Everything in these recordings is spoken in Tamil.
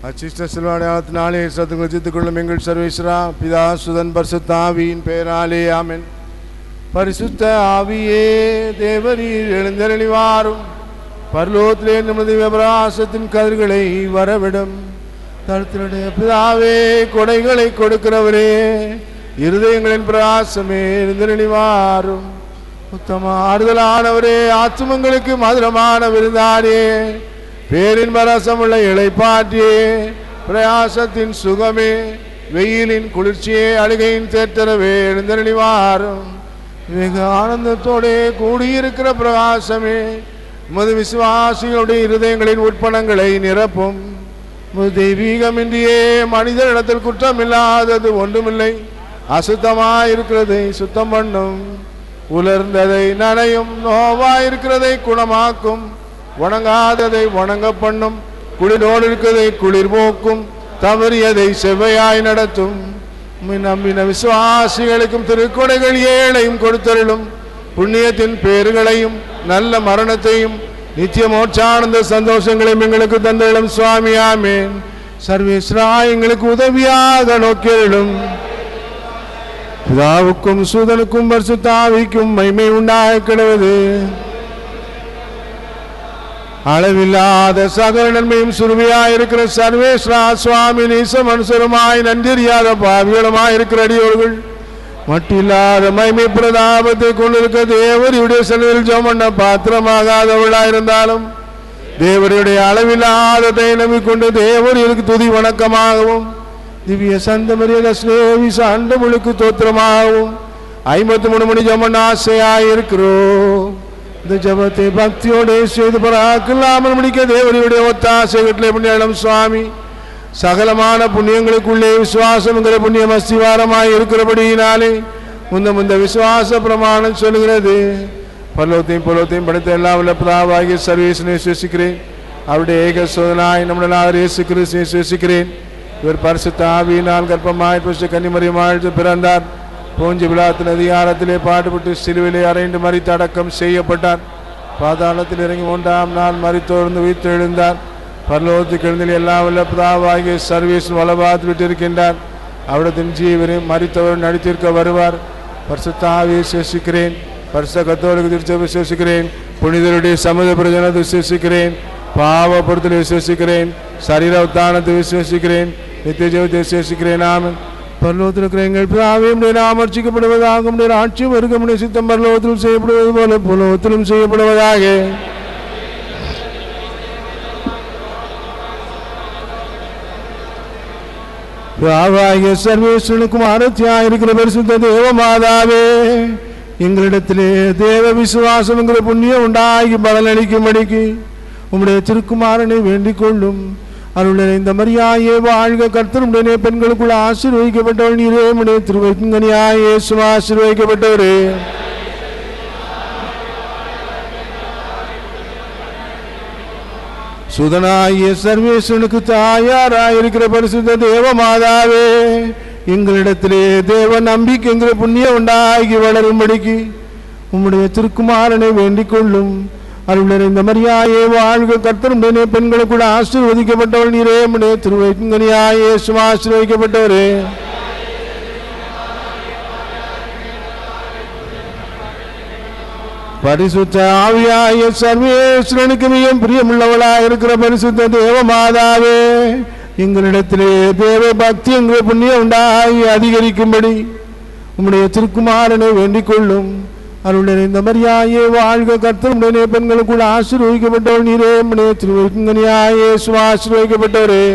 அச்சிஷ்ட சிலுவாடையாளத்தினாலே சத்துங்களை தீர்த்துக் கொள்ளும் எங்கள் சர்வேஸ்வரா பிதா சுதன் பரிசுத்த ஆவியின் பெயராலே ஆமென். பரிசுத்த ஆவியே தேவரீர் எழுந்தருளிவாரும் பரலோகத்திலே நமது பிரகாசத்தின் கதிர்களை வரவிடும். தருத்தினுடைய பிதாவே கொடைகளை கொடுக்கிறவரே இருதயங்களின் பிரகாசமே எழுந்தருளிவாரும். உத்தம ஆறுதலானவரே ஆத்துமங்களுக்கு மதுரமான விருந்தாரே பேரின் பரசமுள்ள இளைப்பாற்றியே பிரயாசத்தின் சுகமே வெயிலின் குளிர்ச்சியே அழுகையின் தேற்றரவே எழுந்தருளிவாரும். வெகு ஆனந்தத்தோடே கூடியிருக்கிற பிரகாசமே உமது விசுவாசிகளுடைய இருதயங்களின் உட்பணங்களை நிரப்பும். தெய்வீகமின்றியே மனிதனிடத்தில் குற்றமில்லாதது ஒன்றுமில்லை. அசுத்தமாயிருக்கிறதை சுத்தம் பண்ணும், உலர்ந்ததை நனையும், நோவாயிருக்கிறதை குணமாக்கும், வணங்காததை வணங்க பண்ணும், குளிரோடு இருக்கிறதை குளிர் போக்கும், தவறியதை செவ்வையாய் நடத்தும். நம்பின விசுவாசிகளுக்கும் திருக்கொடைகள் ஏழையும் கொடுத்தருளும். புண்ணியத்தின் பேர்களையும் நல்ல மரணத்தையும் நித்திய மோட்சானந்த சந்தோஷங்களையும் எங்களுக்கு தந்தருளும் சுவாமி. ஆமென். சர்வேஸ்வரா எங்களுக்கு உதவியாக நோக்கியருளும். பிதாவுக்கும் சூதனுக்கும் பரிசுத்த ஆவிக்கும் மகிமை உண்டாக கிடவது. அளவில்லாத சகல நன்மையும் சுருமையாயிருக்கிற சர்வேஸ்வரா சுவாமி நீச மனுஷருமாய் நன்றியாத பாவிகளுமாயிருக்கிற அடியோர்கள் மட்டில்லாத மகிமை பிரதாபத்தை கொண்டிருக்க தேவருடைய செலவில் ஜெபம் பாத்திரமாகாதவர்களாயிருந்தாலும் தேவருடைய அளவில்லாததை நம்பிக்கொண்டு தேவருக்கு துதி வணக்கமாகவும் திவ்ய சந்தமரிய ஸ்நேகி சாண்டமுழுக்கு தோத்திரமாகவும் 53 மணி ஜெபம் ஆசையாயிருக்கிறோம். இந்த ஜபத்தை பக்தியோடு செய்து பராக்கில்லாமல் முடிக்க தேவருடைய ஒத்தாசை கட்டளை புண்ணியம் சுவாமி. சகலமான புண்ணியங்களுக்குள்ளே விசுவாசம் என்கிற புண்ணியம் அஸ்திவாரமாய் இருக்கிறபடியினாலே முந்த விசுவாச பிரமாணம் சொல்கிறது. பரலோகத்தையும் பரலோகத்தையும் படைத்த எல்லா உள்ள பிதாவாகிய சர்வேசனை விசுவசிக்கிறேன். அவருடைய ஏக சோதனாய் நம்மளால் இயேசு கிறிஸ்துவை விசுவசிக்கிறேன். இவர் பரிசுத்த ஆவியினால் கர்ப்பமாய் கன்னிமரியாள் பிறந்தார். போஞ்சி பிலாத்தின் அதிகாரத்திலே பாடுபட்டு சிலுவிலே அறைந்து மரித்து அடக்கம் செய்யப்பட்டார். பாதாளத்தில் இறங்கி 3ஆம் நாள் மரித்தோர்ந்து உயிர்த்து எழுந்தார். பரலோகத்துக்கு எழுந்தில் எல்லாம் உள்ள பிதாவாகிய சர்வேசன் வலபாத்து விட்டிருக்கின்றார். அவரத்தின் ஜீவனையும் மரித்தவர் நடித்திருக்க வருவார். பரிசுத்த ஆவியை விசுவசிக்கிறேன். பரிசுத்த கத்தோலிக்க திருச்சபையை விசுவசிக்கிறேன். புனிதருடைய சமூக பிரயோஜனத்தை விசுவசிக்கிறேன். பாவ பொருத்தலை விசுவசிக்கிறேன். சரீர உத்தானத்தை விசுவசிக்கிறேன். நித்திய ஜீவத்தை விசுவசிக்கிறேன். ஆமென். பரலோகத்தில் இருக்கிற எங்கள் பிதாவே உம்முடைய நாமம் அர்ச்சிக்கப்படுவதாக. உம்முடைய ஆட்சியும் வருக. உம்முடைய சித்தம் பரலோகத்திலும் செய்யப்படுவது போல பூலோகத்திலும் செய்யப்படுவதாக. பிதாவாகிய சர்வேஸ்வரனுக்கும் ஆராத்தியாயிருக்கிற பரிசுத்த தேவ மாதாவே எங்களிடத்திலே தேவ விசுவாசம் என்கிற புண்ணியம் உண்டாகி பலனளிக்கும்படிக்கு உம்முடைய திருக்குமாரனை வேண்டிக் கொள்ளும். அருள் நிறைந்த மரியாயே வாழ்க. கர்த்தருடைய பெண்களுக்குள்ள ஆசீர்வதிக்கப்பட்டவள் நீரே. உம்முடைய திருவயிற்றின்கனியாய் இயேசுவும் ஆசீர்வதிக்கப்பட்டவரே. சுதனாகிய சர்வேஸ்வரனுக்கு தாயாராயிருக்கிற பரிசுத்த தேவ மாதாவே எங்களிடத்திலே தேவ நம்பிக்கை என்கிற புண்ணியம் உண்டாகி வளரும்படிக்கு உம்முடைய திருக்குமாரனை வேண்டிக் கொள்ளும். அருள் நிறைந்த மரியாயே வாழ்க. கர்த்தருடைய பெண்களுக்குள்ள ஆசீர்வதிக்கப்பட்டவள் நீரே. உம்முடைய திருவயிற்றின்கனியாய் இயேசுவும் ஆசீர்வதிக்கப்பட்டவரே. பரிசுத்த ஆவியாகிய சர்வேஸ்வரனுக்கு மிகவும் பிரியமுள்ளவளாக இருக்கிற பரிசுத்த தேவ மாதாவே எங்களிடத்திலே தேவ பக்தி என்கிற புண்ணியம் உண்டாகி அதிகரிக்கும்படி உம்முடைய திருக்குமாரனை வேண்டிக் கொள்ளும். அருள் நிறைந்த மரியாயே வாழ்க. கர்த்தருடைய பெண்களுக்குள்ள ஆசீர்வதிக்கப்பட்டவள் நீரே. உம்முடைய திருவயிற்றின்கனியாய் இயேசுவும் ஆசீர்வதிக்கப்பட்டவரே.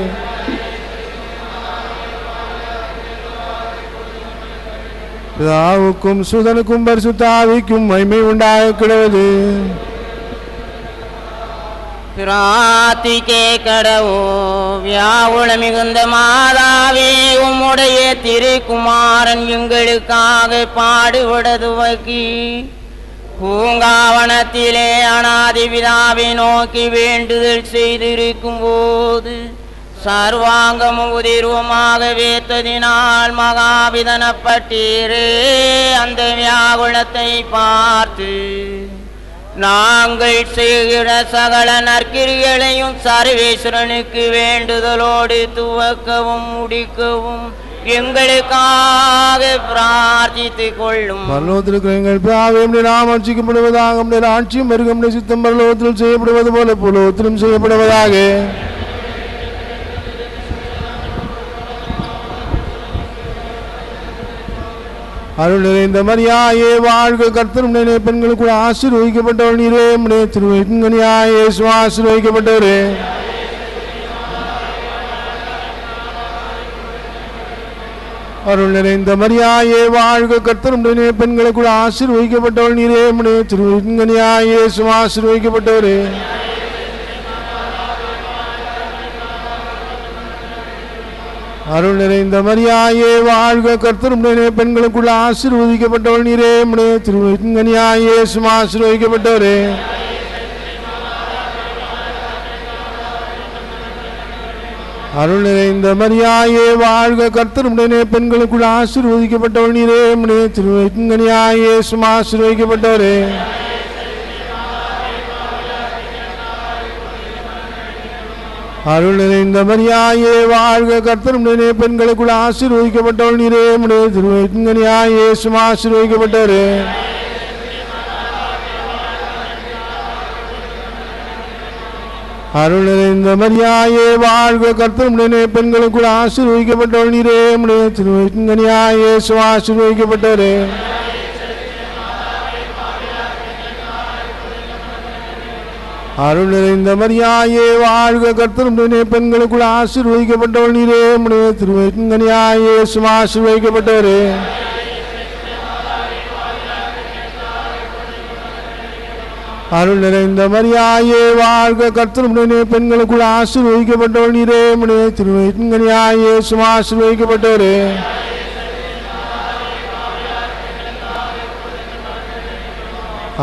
பிதாவுக்கும் சுதனுக்கும் பரிசுத்த ஆவிக்கும் மகிமை உண்டாக கிடவது. பிரார்த்திக்கே கடவோ வியாவுள மிகுந்த மாதாவே உம்முடைய திருக்குமாரன் எங்களுக்காக பாடுபடுவதற்கு பூங்காவனத்திலே அநாதி பிதாவை நோக்கி வேண்டுதல் செய்திருக்கும் போது சர்வாங்கமும் உதிர்வமாக வேத்ததினால் மகாபிதனப்பட்டீரே. அந்த வியாகுலத்தை பார்த்து நாங்கள் செய்கிற சகல நற்கிரிகளையும் சர்வேஸ்வரனுக்கு வேண்டுதலோடு துவக்கவும் முடிக்கவும் எங்களுக்காக பிரார்த்தித்துக் கொள்ளும். பரலோகத்தில் எங்கள் பிதாவே, உம்முடைய நாமம் அர்ச்சிக்கப்படுவதாக. உம்முடைய ஆட்சியும் வருக. உம்முடைய சித்தம் பரலோகத்தில் செய்யப்படுவது போல பூலோகத்திலும் செய்யப்படுவதாக. அருள் நிறைந்த மரியாயே வாழ்க, கர்த்தர் உம்முடைய பெண்களுக்குள் ஆசீர்வதிக்கப்பட்டவள் நீரே. உம்முடைய திருவயிற்றின் கனியாய் இயேசு ஆசீர்வதிக்கப்பட்டவரே. அருள் நிறைந்த மரியாயே வாழ்க, கர்த்தர் உம்முடைய பெண்களுக்குள் ஆசீர்வதிக்கப்பட்டவள் நீரே. உம்முடைய திருவயிற்றின் கனியாய் இயேசு ஆசீர்வதிக்கப்பட்டவரே. அருள் நிறைந்த மரியாயே வாழ்க, கர்த்தர் உம்முடைய பெண்களுக்குள் ஆசீர்வதிக்கப்பட்டவள் நீரே. உம்முடைய திருவயிற்றின் கனியாய் இயேசு ஆசீர்வதிக்கப்பட்டவரே. அருள் நிறைந்த மரியாயே வாழ்க, கர்த்தர் உம்முடைய பெண்களுக்குள் ஆசீர்வதிக்கப்பட்டவள் நீரே. உம்முடைய திருவயிற்றின் கனியாய் இயேசு ஆசீர்வதிக்கப்பட்டவரே. அருள் நிறைந்த மரியாயே வாழ்க, கர்த்தர் உம்முடைய பெண்களுக்குள் ஆசீர்வதிக்கப்பட்டவள் நீரே. உம்முடைய திருவயிற்றின் கனியாய் இயேசு ஆசீர்வதிக்கப்பட்டவரே. அருள் நிறைந்த மரியாயே வாழ்க, கர்த்தர் உம்முடைய பெண்களுக்குள் ஆசீர்வதிக்கப்பட்டவள் நீரே. உம்முடைய திருவயிற்றின் கனியாய் இயேசு ஆசீர்வதிக்கப்பட்டவரே. அருள் நிறைந்த மரியாயே வாழ்க, கர்த்தர் உம்முடைய பெண்களுக்குள் ஆசீர்வதிக்கப்பட்டவள் நீரே. உம்முடைய திருவயிற்றின் கனியாய் இயேசு ஆசீர்வதிக்கப்பட்டவரே. அருள் நிறைந்த மரியாயே வாழ்க, கர்த்தர் உம்முடைய பெண்களுக்குள் ஆசீர்வதிக்கப்பட்டவள் நீரே. உம்முடைய திருவயிற்றின் கனியாய் இயேசு ஆசீர்வதிக்கப்பட்டவரே.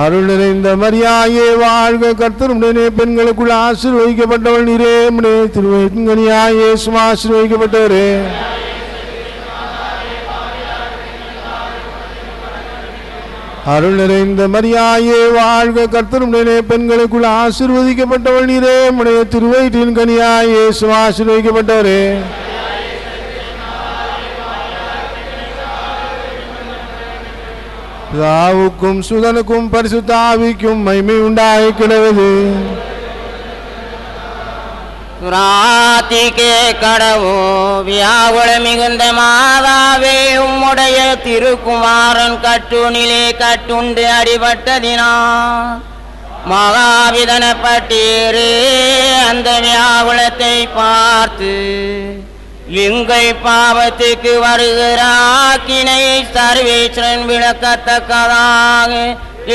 அருள் நிறைந்த மரியாயே வாழ்க, கர்த்தர் உம்முடைய பெண்களுக்குள் ஆசீர்வதிக்கப்பட்டவள் நீரே. உம்முடைய திருவயிற்றின் கனியாய் இயேசு ஆசீர்வதிக்கப்பட்டவரே. அருள் நிறைந்த மரியாயே வாழ்க, கர்த்தர் உம்முடைய பெண்களுக்குள் ஆசீர்வதிக்கப்பட்டவள் நீரே. உம்முடைய திருவயிற்றின் கனியாய் இயேசு ஆசீர்வதிக்கப்பட்டவரே. பிதாவுக்கும் சுதனுக்கும் பரிசுத்த ஆவிக்கும் மகிமை உண்டாகி கிடவது. சுராத்திக்கே கடவோ வியாகுல மிகுந்த மாதாவே, உம்முடைய திருக்குமாரன் கட்டுனிலே கட்டுண்டு அடிபட்டதினால் மகாவிதனப்பட்டீரே. அந்த வியாகுலத்தை பார்த்து எங்கள் பாவத்துக்கு வருகிற ஆக்கினையை சர்வேஸ்வரன் விளக்கத்தக்கதாக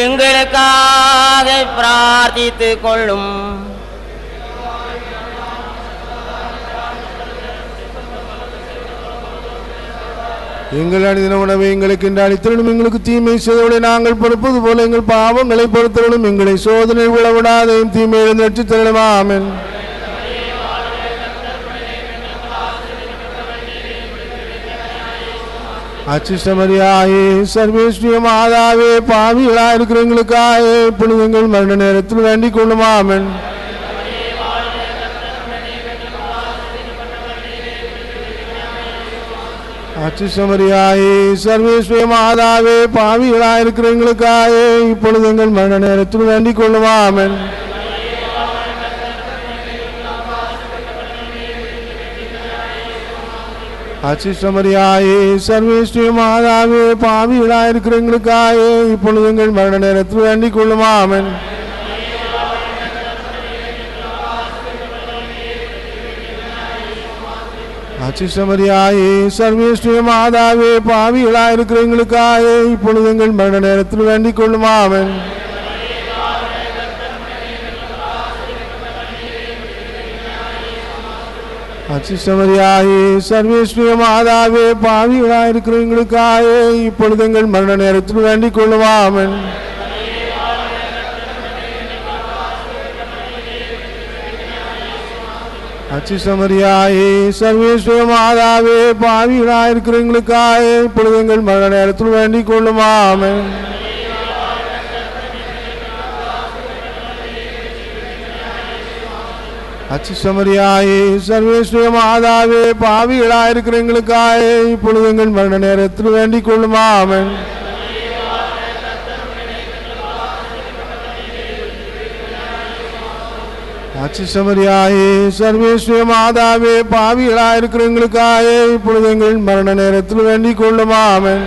எங்களுக்காக பிரார்த்தித்துக் கொள்ளும். எங்கள் அணிதின உணவை எங்களுக்கு இன்று அளித்தருளும். எங்களுக்கு தீமை செய்தவளை நாங்கள் பொறுப்பது போல எங்கள் பாவங்களை பொறுத்தருளும். எங்களை சோதனை விழவிடாதையும் தீமையிலிருந்து ரட்சித்தருளும். ஆமென். அச்சிஷ்டமரியாயே சர்வேஸ்வரிய மாதாவே, பாவிகளாக இருக்கிற எங்களுக்காக இப்பொழுது எங்கள் மரண நேரத்தில் வேண்டிக் கொள்ளும். ஆமென். அச்சிஷ்டமரியாயே சர்வேஸ்வரிய மாதாவே, பாவிகளாக இருக்கிற எங்களுக்காக இப்பொழுது எங்கள் மரண நேரத்தில் வேண்டிக் கொள்ளும். ஆமென். அச்சிஷ்டமரியாயே சர்வேஸ்வரிய மாதாவே, பாவிகளாக இருக்கிற எங்களுக்காக இப்பொழுது எங்கள் மரண நேரத்தில் வேண்டிக் கொள்ளும். ஆமென். அச்சிஷ்டமரியாயே சர்வேஸ்வரிய மாதாவே, பாவிகளாக இருக்கிற எங்களுக்காக இப்பொழுது எங்கள் மரண நேரத்தில் வேண்டிக் கொள்ளும். ஆமென். அச்சிஷ்டமரியாயே சர்வேஸ்வரிய மாதாவே, பாவிகளாக இருக்கிற எங்களுக்காக இப்பொழுது எங்கள் மரண நேரத்தில் வேண்டிக் கொள்ளும். ஆமென். அச்சிஷ்டமரியாயே சர்வேஸ்வரிய மாதாவே, பாவிகளாக இருக்கிற எங்களுக்காக இப்பொழுது எங்கள் மரண நேரத்தில் வேண்டிக் கொள்ளும். ஆமென். அச்சுசமரியாயே சர்வேஸ்வர மாதாவே பாவிகளாயிருக்கிற எங்களுக்காக இப்பொழுது எங்கள் மரண நேரத்தில் வேண்டிக் கொள்ளும். ஆமென். அச்சுசமரியாயே சர்வேஸ்வர மாதாவே பாவிகளாயிருக்கிற எங்களுக்காக இப்பொழுது எங்கள் மரண நேரத்தில் வேண்டிக் கொள்ளும். ஆமென்.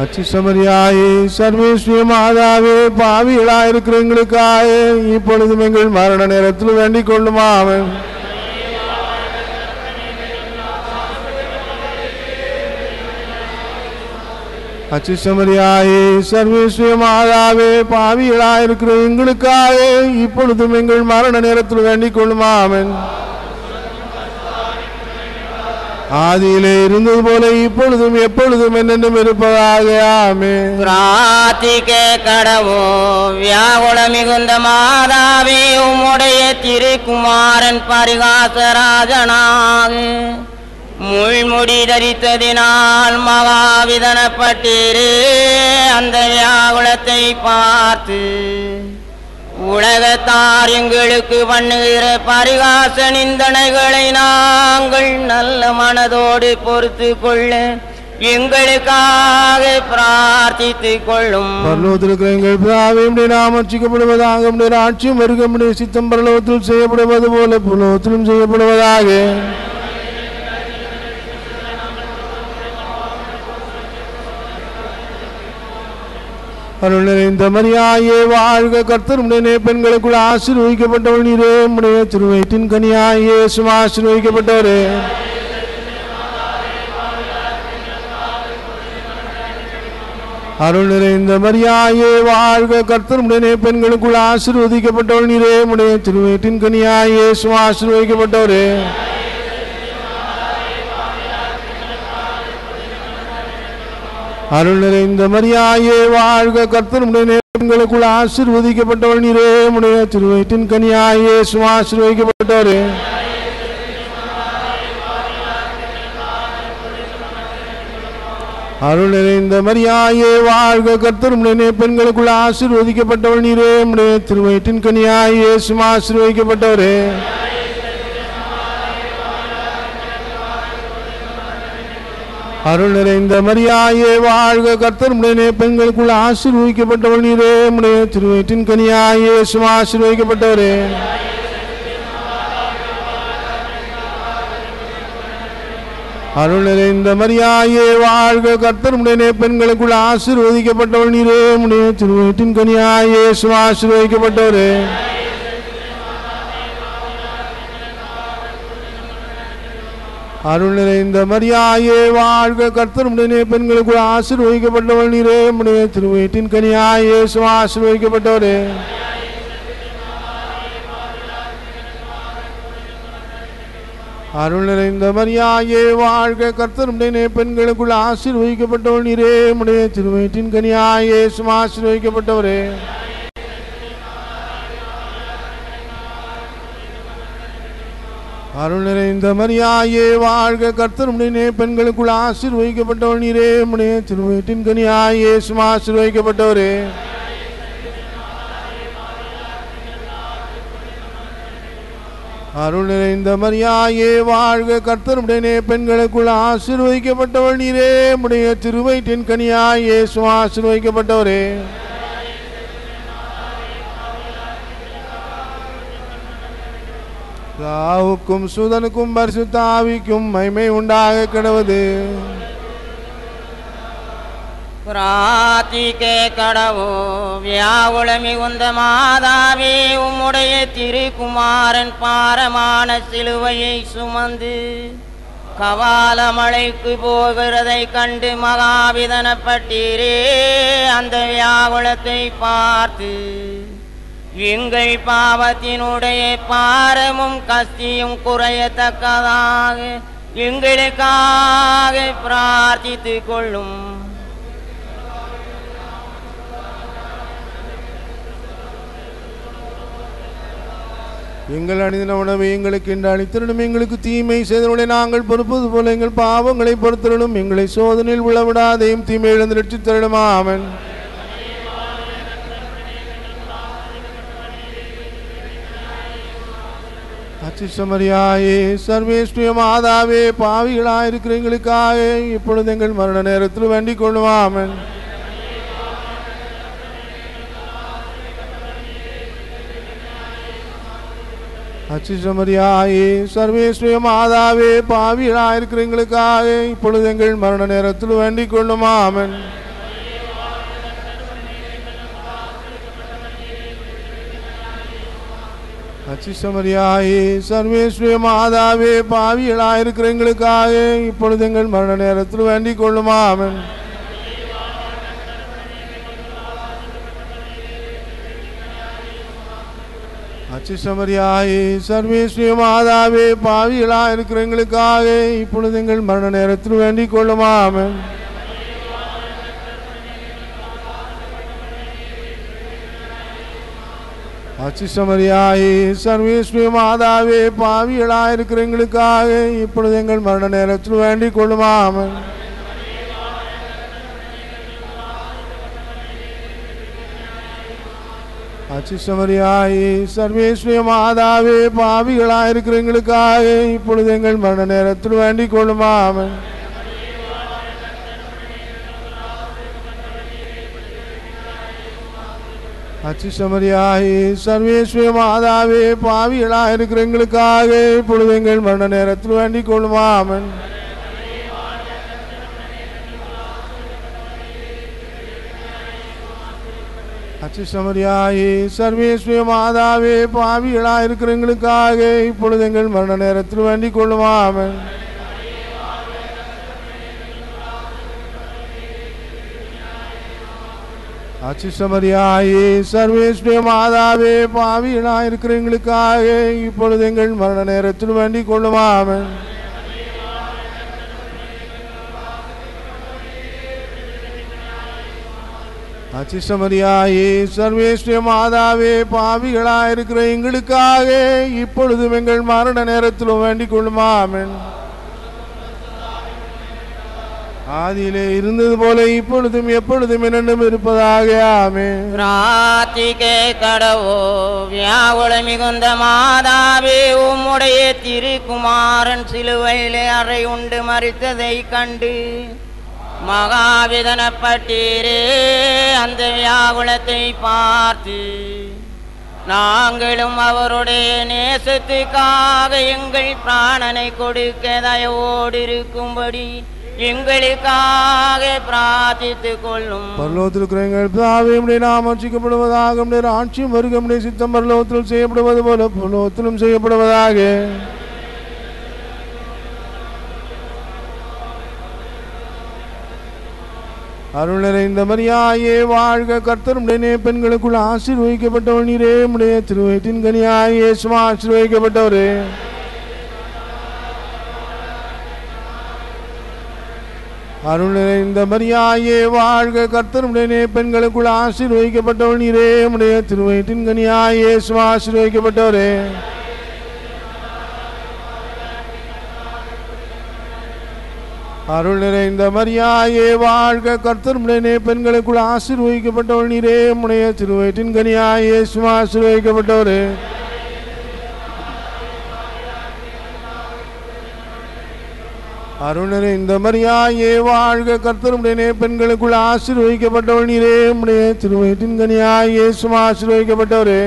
அச்சுசமரியாயே சர்வேஸ்வர மாதாவே பாவிகளாயிருக்கிற எங்களுக்காக இப்பொழுதும் எங்கள் மரண நேரத்தில் வேண்டிக் கொள்ளும். ஆமென். அச்சுசமரியாயே சர்வேஸ்வர மாதாவே பாவிகளாயிருக்கிற எங்களுக்காக இப்பொழுதும் எங்கள் மரண நேரத்தில் வேண்டிக் கொள்ளும். ஆமென். ஆதியிலே இருந்தது போல இப்பொழுதும் எப்பொழுதும் என்னென்றும் இருப்பதாக. ஆமென். பிரார்த்திக்க கடவோம். வியாகுல மிகுந்த மாதாவே உம்முடைய திருக்குமாரன் பரிகாசராஜனாக முள்முடி தரித்ததினால் மகாவிதனப்பட்டீரே. அந்த வியாகுலத்தை பார்த்து உலகத்தார் எங்களுக்கு பண்ணுகிற பரிகாச நிந்தனைகளை நாங்கள் நல்ல மனதோடு பொறுத்து கொள்ள எங்களுக்காக பிரார்த்தித்துக் கொள்ளும். பரலோகத்தில் எங்கள் பிதாவே உம்முடைய நாமம் அர்ச்சிக்கப்படுவதாக. உம்முடைய ராஜ்யம் வருக. உம்முடைய சித்தம் பரலோகத்தில் செய்யப்படுவது போல பூலோகத்திலும் செய்யப்படுவதாக. அருள் நிறைந்த மரியாயே வாழ்க. கர்த்தர் உம்முடைய பெண்களுக்குள் ஆசீர்வதிக்கப்பட்டவள் நீரே. உம்முடைய திருவயிற்றின் கனியாய் இயேசுவும் ஆசீர்வதிக்கப்பட்டவரே. அருள் நிறைந்த மரியாயே வாழ்க. கர்த்தர் உம்முடைய பெண்களுக்குள் ஆசீர்வதிக்கப்பட்டவள் நீரே. உம்முடைய திருவயிற்றின் கனியாய் இயேசுவும் ஆசீர்வதிக்கப்பட்டவரே. அருள் நிறைந்த மரியாயே வாழ்க. கர்த்தர் உம்முடைய பெண்களுக்குள் ஆசீர்வதிக்கப்பட்டவள் நீரே. உம்முடைய திருவயிற்றின் கனியாய் இயேசுவும் ஆசீர்வதிக்கப்பட்டவரே. அருள் நிறைந்த மரியாயே வாழ்க. கர்த்தர் உம்முடைய பெண்களுக்குள் ஆசீர்வதிக்கப்பட்டவள் நீரே. உம்முடைய திருவயிற்றின் கனியாய் இயேசுவும் ஆசீர்வதிக்கப்பட்டவரே. அருள் நிறைந்த மரியாயே வாழ்க. கர்த்தர் உம்முடைய பெண்களுக்குள் ஆசீர்வதிக்கப்பட்டவள் நீரே. உம்முடைய திருவயிற்றின் கனியாய் இயேசுவும் ஆசீர்வதிக்கப்பட்டவரே. அருள் நிறைந்த மரியாயே வாழ்க. கர்த்தர் உம்முடைய பெண்களுக்குள் ஆசீர்வதிக்கப்பட்டவள் நீரே. உம்முடைய திருவயிற்றின் கனியாய் இயேசுவும் ஆசீர்வதிக்கப்பட்டவரே. அருள் நிறைந்த மரியாயே வாழ்க. கர்த்தர் உம்முடைய பெண்களுக்குள் ஆசீர்வதிக்கப்பட்டவள் நீரே. உம்முடைய திருவயிற்றின் கனியாய் இயேசுவும் ஆசீர்வதிக்கப்பட்டவரே. அருள் நிறைந்த மரியாயே வாழ்க. கர்த்தர் உம்முடைய பெண்களுக்குள் ஆசீர்வதிக்கப்பட்டவள் நீரே. உம்முடைய திருவயிற்றின் கனியாய் இயேசுவும் ஆசீர்வதிக்கப்பட்டவரே. அருள் நிறைந்த மரியாயே வாழ்க. கர்த்தர் உம்முடைய பெண்களுக்குள் ஆசீர்வதிக்கப்பட்டவள் நீரே. உம்முடைய திருவயிற்றின் கனியாய் இயேசுவும் ஆசீர்வதிக்கப்பட்டவரே. அருள் நிறைந்த மரியாயே வாழ்க. கர்த்தர் உம்முடைய பெண்களுக்குள் ஆசீர்வதிக்கப்பட்டவள் நீரே. உம்முடைய திருவயிற்றின் கனியாய் இயேசுவும் ஆசீர்வதிக்கப்பட்டவரே. பிதாவுக்கும் சுதனுக்கும் பரிசுத்த ஆவிக்கும் மகிமை உண்டாக கடவது. பிரார்த்திக்க கடவோம். வியாகுல மிகுந்த மாதாவே உம்முடைய திருக்குமாரன் பாரமான சிலுவையை சுமந்து கவாலமலைக்கு போகிறதை கண்டு மகாவிதனப்பட்டீரே. அந்த வியாகுலத்தை பார்த்து எங்கள் பாவத்தினுடைய பாரமும் கஸ்தியும் குறையத்தக்கதாக எங்களுக்காக பிரார்த்தித்துக் கொள்ளும். எங்கள் அணிந்த உணவை எங்களுக்கு என்று அளித்திரணும். எங்களுக்கு தீமை செய்தனுடைய நாங்கள் பொறுப்பது போல எங்கள் பாவங்களை பொறுத்திரணும். எங்களை சோதனையில் விழவிடாதையும் தீமை இழந்து ரட்சித்தரணும். ஆமென். அச்சிஷ்டமரியாயே சர்வேஸ்வரிய மாதாவே பாவிகளாயிருக்கிற எங்களுக்காக இப்பொழுது எங்கள் மரண நேரத்தில் வேண்டிக் கொள்ளும். ஆமென். அச்சிஷ்டமரியாயே சர்வேஸ்வரிய மாதாவே பாவிகளாயிருக்கிற எங்களுக்காக இப்பொழுது எங்கள் மரண நேரத்தில் வேண்டிக் கொள்ளும். ஆமென். அச்சிஷ்டமரியாயே சர்வேஸ்வரிய மாதாவே பாவிகளாயிருக்கிற எங்களுக்காக இப்பொழுது எங்கள் மரண நேரத்தில் வேண்டிக் கொள்ளும். ஆமென். அச்சிஷ்டமரியாயே சர்வேஸ்வரிய மாதாவே பாவிகளாயிருக்கிற எங்களுக்காக இப்பொழுது எங்கள் மரண நேரத்தில் வேண்டிக் கொள்ளும். ஆமென். அச்சிஷ்டமரியாயே சர்வேஸ்வரிய மாதாவே பாவிகளாயிருக்கிற எங்களுக்காக இப்பொழுது எங்கள் மரண நேரத்தில் வேண்டிக் கொள்ளும். ஆமென். அச்சிஷ்டமரியாயே சர்வேஸ்வரிய மாதாவே பாவிகளாயிருக்கிற எங்களுக்காக இப்பொழுது எங்கள் மரண நேரத்தில் வேண்டிக் கொள்ளும். ஆமென். அச்சிஷ்டமரியாயே சர்வேஸ்வரிய மாதாவே பாவிகளாயிருக்கிற எங்களுக்காக இப்பொழுது எங்கள் மரண நேரத்தில் வேண்டிக் கொள்ளும். ஆமென். அச்சிஷ்டமரியாயே சர்வேஸ்வரிய மாதாவே பாவிகளாயிருக்கிற எங்களுக்காக இப்பொழுது எங்கள் மரண நேரத்தில் வேண்டிக் கொள்ளும். ஆமென். அச்சிஷ்டமரியாயே சர்வேஸ்வரிய மாதாவே பாவிகளாயிருக்கிற எங்களுக்காக இப்பொழுது எங்கள் மரண நேரத்தில் வேண்டிக் கொள்ளும். ஆமென். அச்சிஷ்டமரியாயே சர்வேஸ்வரிய மாதாவே பாவிகளாயிருக்கிற எங்களுக்காக இப்பொழுதும் எங்கள் மரண நேரத்திலும் வேண்டிக் கொள்ளும். ஆமென். ஆதியிலே இருந்தது போல இப்பொழுதும் எப்பொழுதும் என்னென்னும் இருப்பதாக. ஆமென். பிரார்த்திக்க கடவோ வியாகுல மிகுந்த மாதாவே உம்முடைய திருக்குமாரன் சிலுவையிலே அறை உண்டு மரித்ததை கண்டு மகாவிதனப்பட்டீரே. அந்த வியாகுலத்தை பார்த்து நாங்களும் அவருடைய நேசத்துக்காக எங்கள் பிராணனை கொடுக்க தயவோடு இருக்கும்படி எங்களுக்காக பிரார்த்தித்துக் கொள்ளும். பரலோகத்தில் இருக்கிற எங்கள் பிதாவே உம்முடைய நாமம் அர்ச்சிக்கப்படுவதாக. உம்முடைய ஆட்சியும் வருக. உம்முடைய சித்தம் பரலோகத்தில் செய்யப்படுவது போல பரலோகத்திலும் செய்யப்படுவதாக. அருள் நிறைந்த மரியாயே வாழ்க. கர்த்தர் உம்முடைய பெண்களுக்குள் ஆசீர்வதிக்கப்பட்டவள் நீரே. உம்முடைய திருவயிற்றின் கனியாய் இயேசுவும் ஆசீர்வதிக்கப்பட்டவரே. அருள் நிறைந்த மரியாயே வாழ்க. கர்த்தர் உம்முடைய பெண்களுக்குள் ஆசீர்வதிக்கப்பட்டவள் நீரே. உம்முடைய திருவயிற்றின் கனியாய் இயேசுவும் ஆசீர்வதிக்கப்பட்டவரே. அருள் நிறைந்த மரியாயே வாழ்க. கர்த்தர் உம்முடைய பெண்களுக்குள் ஆசீர்வதிக்கப்பட்டவள் நீரே. உம்முடைய திருவயிற்றின் கனியாய் இயேசுவும் ஆசீர்வதிக்கப்பட்டவரே. அருள் நிறைந்த மரியாயே வாழ்க. கர்த்தர் உம்முடைய பெண்களுக்குள் ஆசீர்வதிக்கப்பட்டவள் நீரே. உம்முடைய திருவயிற்றின் கனியாய் இயேசுவும் ஆசீர்வதிக்கப்பட்டவரே.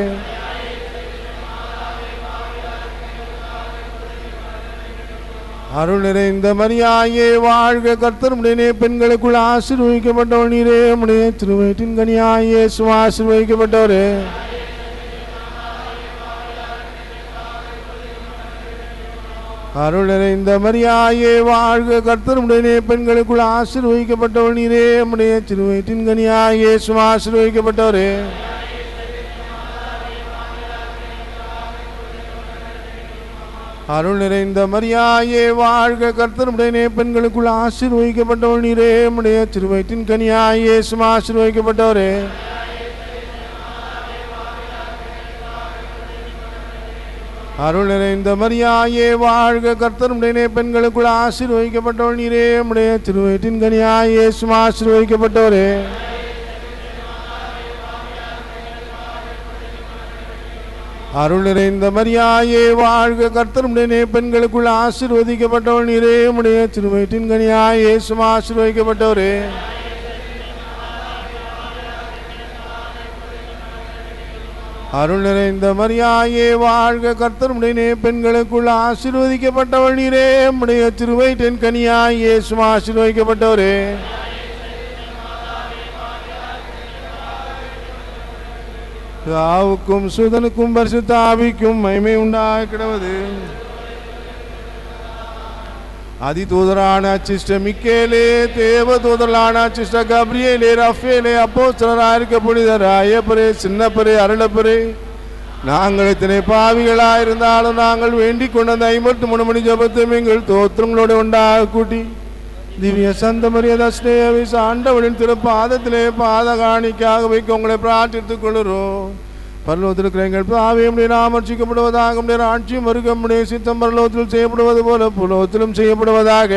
அருள் நிறைந்த மரியாயே வாழ்க. கர்த்தர் உம்முடைய பெண்களுக்குள் ஆசீர்வதிக்கப்பட்டவள் நீரே. உம்முடைய திருவயிற்றின் கனியாய் இயேசுவும் ஆசீர்வதிக்கப்பட்டவரே. அருள் நிறைந்த மரியாயே வாழ்க. கர்த்தர் உம்முடைய பெண்களுக்குள் ஆசீர்வதிக்கப்பட்டவள் நீரே. உம்முடைய திருவயிற்றின் கனியாய் இயேசுவும் ஆசீர்வதிக்கப்பட்டவரே. அருள் நிறைந்த மரியாயே வாழ்க. கர்த்தர் உம்முடைய பெண்களுக்குள் ஆசீர்வதிக்கப்பட்டவள் நீரே. உம்முடைய திருவயிற்றின் கனியாய் இயேசுவும் ஆசீர்வதிக்கப்பட்டவரே. அருள் நிறைந்த மரியாயே வாழ்க. கர்த்தர் உம்முடைய பெண்களுக்குள் ஆசீர்வதிக்கப்பட்டவள் நீரே. உம்முடைய திருவயிற்றின் கனியாய் இயேசுவும் ஆசீர்வதிக்கப்பட்டவரே. அருள் நிறைந்த மரியாயே வாழ்க, கர்த்தருடைய பெண்களுக்குள் ஆசீர்வதிக்கப்பட்டவள் நீரே, உம்முடைய திருவயிற்றின் கனியாய் இயேசுவும் ஆசீர்வதிக்கப்பட்டவரே. அருள் நிறைந்த மரியாயே வாழ்க, கர்த்தருடைய பெண்களுக்குள் ஆசீர்வதிக்கப்பட்டவள் நீரே, உம்முடைய திருவயிற்றின் கனியாய் இயேசுவும் ஆசீர்வதிக்கப்பட்டவரே. பிதாவுக்கும் சுதனுக்கும் பரிசுத்த ஆவிக்கும் மகிமை உண்டாக கிடவது. அதிதூதரான அச்சிஷ்ட மிக்கேலே, தேவ தூதரான அச்சிஷ்ட கப்ரியேலே, ரஃபேலே, அப்போஸ்தலராயிருக்க புனிதர் ஐயப்பரே, சின்னப்பரே, அருளப்பரே, நாங்கள் இத்தனை பாவிகளாயிருந்தாலும் நாங்கள் வேண்டிக் கொண்ட அந்த 53 மணி ஜபத்தையும் எங்கள் தோத்திரங்களோடு உண்டாக கூட்டி திவ்ய சந்த மரியாதை ஸ்நேகவிச ஆண்டவனின் திருப்பாதத்திலே பாத காணிக்காக வைக்க உங்களை பிரார்த்தித்துக் கொள்கிறோம். பரலோகத்தில் இருக்கிற எங்கள் பாவியமுடைய நாம் ரட்சிக்கப்படுவதாக, நம்முடைய ஆட்சியும் வருக, நம்முடைய சித்தம் பரலோகத்தில் செய்யப்படுவது போல புலோகத்திலும் செய்யப்படுவதாக.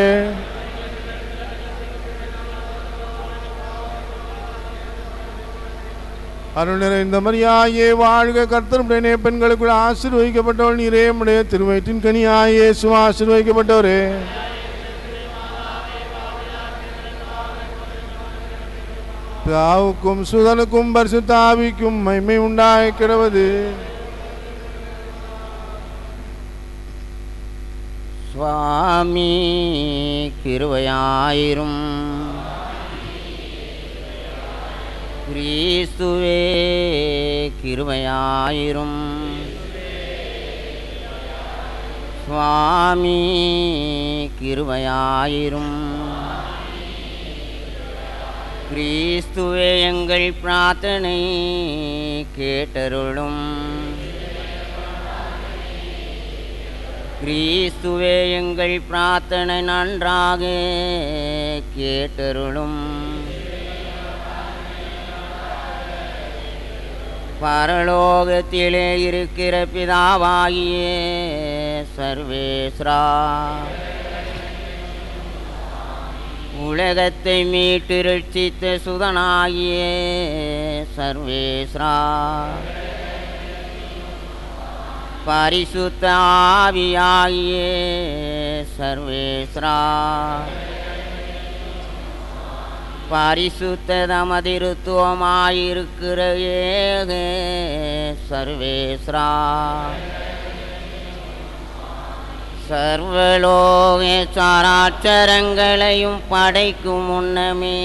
அருள் நிறைந்த மரியாயே வாழ்க, கர்த்தருடைய பெண்களுக்குள் ஆசீர்வதிக்கப்பட்டவள் நீரே, உம்முடைய திருவயிற்றின் கனியாய் இயேசுவும் ஆசீர்வதிக்கப்பட்டவரே. பிதாவுக்கும் சுதனுக்கும் பரிசுத்த ஆவிக்கும் மகிமை உண்டாக கிடவது. சுவாமி கிருபையாயிரும், கிறிஸ்துவே கிருபையாயிரும், சுவாமி கிருபையாயிரும், கிறிஸ்துவே எங்கள் பிரார்த்தனை கேட்டருளும், கிறிஸ்துவே எங்கள் பிரார்த்தனை நன்றாக கேட்டருளும். பரலோகத்திலே இருக்கிற பிதாவாகிய சர்வேஸ்வரா, உலகத்தை மீட்டு ரட்சித்த சுதனாகிய சர்வேஸ்வரா, பரிசுத்த ஆவியாகிய சர்வேஸ்வரா, பரிசுத்த தமதிருத்துவமாயிருக்கிற ஏக சர்வேஸ்வரா, சர்வலோக சாராட்சரங்களையும் படைக்கும் முன்னமே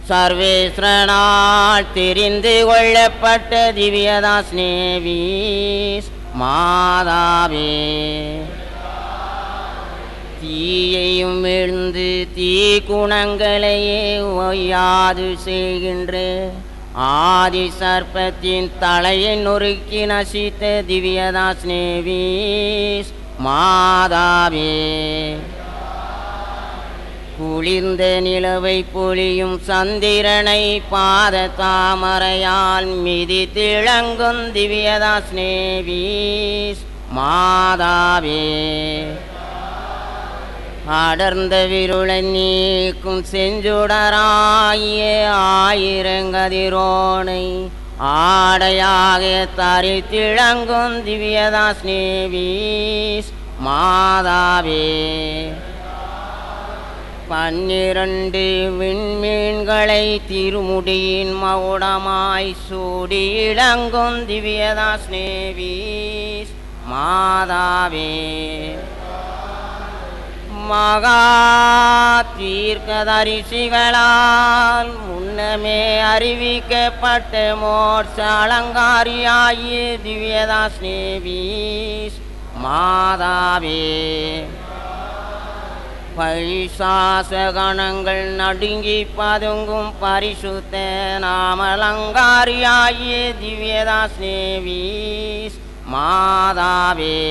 சர்வேஸ்வரனால் தெரிந்து கொள்ளப்பட்ட திவ்யதாஸ்நேவீஸ் மாதாவே, தீயையும் எழுந்து தீ குணங்களையே ஒய்யாது செய்கின்ற ஆதி சர்ப்பத்தின் தலையை நொறுக்கி நசித்த திவ்யதாஸ்நேவீஸ் மாதாவே, குளிர்ந்த நிலவை பொழியும் சந்திரனை பாத தாமரையால் மிதி திளங்கும் திவ்யதாஸ்நேவீஸ் மாதாவே, அடர்ந்த விருளை நீக்கும் செஞ்சுடராகிய ஆயிரங்கதிரோனை ஆடையாக தரித்திளங்கும் திவ்யதாஸ்நேவீஸ் மாதாவே, 12 விண்மீன்களை திருமுடியின் மகுடமாய் சூடி இளங்கும் திவ்யதாஸ்நேவீஸ் மாதாவே, மகா தீர்க்கதரிசிகளால் முன்னமே அறிவிக்கப்பட்ட மோட்ச அலங்காரியாகிய திவ்யதாஸ்நேவீஸ் மாதாவே, பைசாசகணங்கள் நடுங்கி பதுங்கும் பரிசுத்த நாமலங்காரியாகிய திவ்யதாஸ்நேவீஸ் மாதாவே,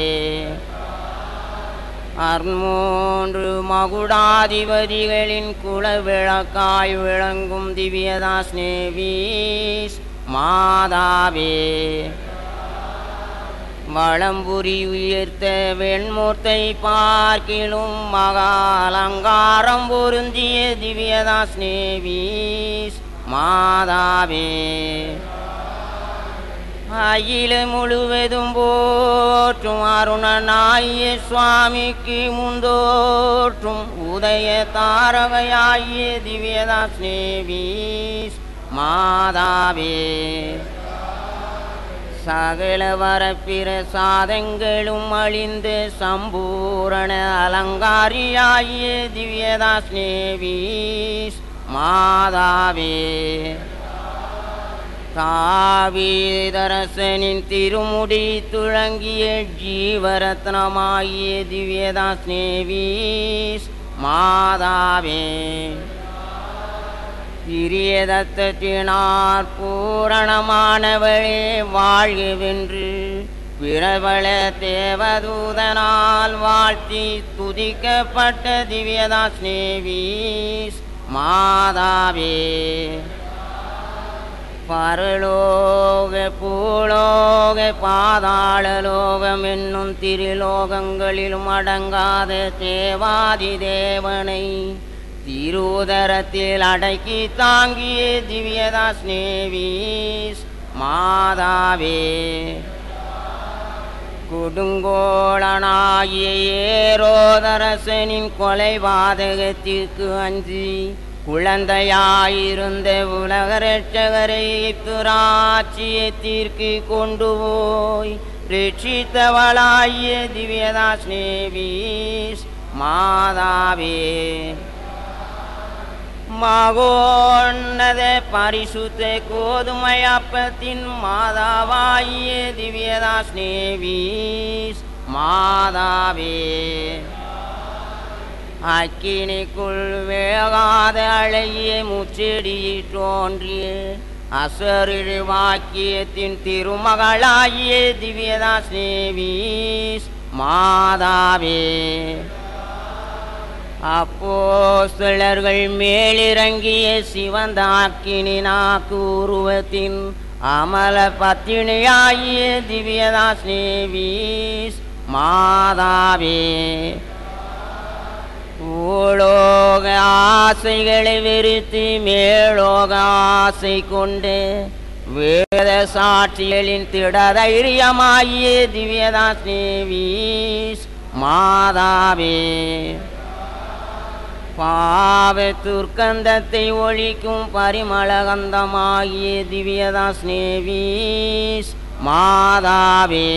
3 மகுடாதிபதிகளின் குலவிளக்காய் விளங்கும் திவ்யதாஸ்நேவீஸ் மாதாவே, வளம்புரி உயர்த்த வெண்மூர்த்தை பார்க்கிலும் மகாலங்காரம் பொருந்திய திவ்யதாஸ்நேவீஸ் மாதாவே, அகில முழுவதும் போற்றும் அருணனாய சுவாமிக்கு முந்தோற்றும் உதய தாரகையாய திவ்யதாஸ்னேவீஸ் மாதாவே சகல வரப்பிர சாதங்களும் அழிந்து சம்பூரண அலங்காரியாய திவ்யதாஸ்னேவீஸ் மாதாவே தாவீதரசனின் திருமுடி துளங்கிய ஜீவரத்னமாகிய திவ்யதாஸ்னேவீஸ் மாதாவே பிரியதத்தினார் பூரணமானவளே வாழ்கவென்று பிரபல தேவதூதனால் வாழ்த்தி துதிக்கப்பட்ட திவ்யதாஸ்னேவீஸ் மாதாவே பரலோக பூலோக பாதாளலோகம் என்னும் திருலோகங்களிலும் அடங்காத தேவாதி தேவனை திருதரத்தில் அடக்கி தாங்கிய திவ்யதாஸ்னேவீஸ் மாதாவே கொடுங்கோளனாகிய ஏரோதரசனின் கொலைபாதகத்திற்கு அஞ்சி குழந்தையாயிருந்த உலக ரட்சகரை துராட்சியத்திற்கு கொண்டு போய் ரட்சித்தவளாகிய திவ்யதாஸ்னேவீஸ் மாதாவே மகோன்னத பரிசுத்த கோதுமையப்பத்தின் மாதாவாகிய திவ்யதாஸ்னேவீஸ் மாதாவே அக்கினிக்குள் வேகாத அழகிய முச்செடியில் தோன்றிய அசரிழ் வாக்கியத்தின் திருமகளாகிய திவ்யதாஸ்னேவீஸ் மாதாவே அப்போஸ்தலர்கள் மேலிறங்கிய சிவந்த அக்கினி நாக்கு உருவத்தின் அமல பத்தினியாகிய திவ்யதாஸ்னேவீஸ் மாதாவே பூலோக ஆசைகளை வெறுத்து மேலோக ஆசை கொண்டு வேத சாட்சிகளின் திடதைரியமாகிய திவ்யதாஸ்னேவீஸ் மாதாவே பாவ துர்க்கந்தத்தை ஒழிக்கும் பரிமளகந்தமாகிய திவ்யதாஸ்னேவீஸ் மாதாவே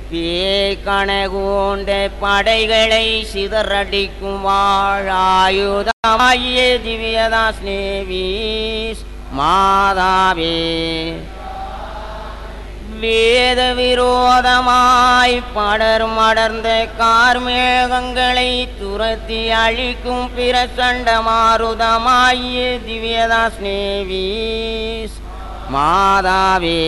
பேய்கணகூண்ட படைகளை சிதறடிக்கும் வாழாயுதமாகிய திவ்யதாஸ்னேவீஸ் மாதாவே வேத விரோதமாய் படரும் அடர்ந்த கார்மேகங்களை துரத்தி அழிக்கும் பிரசண்ட மாருதமாகிய திவ்யதாஸ்னேவீஸ் மாதாவே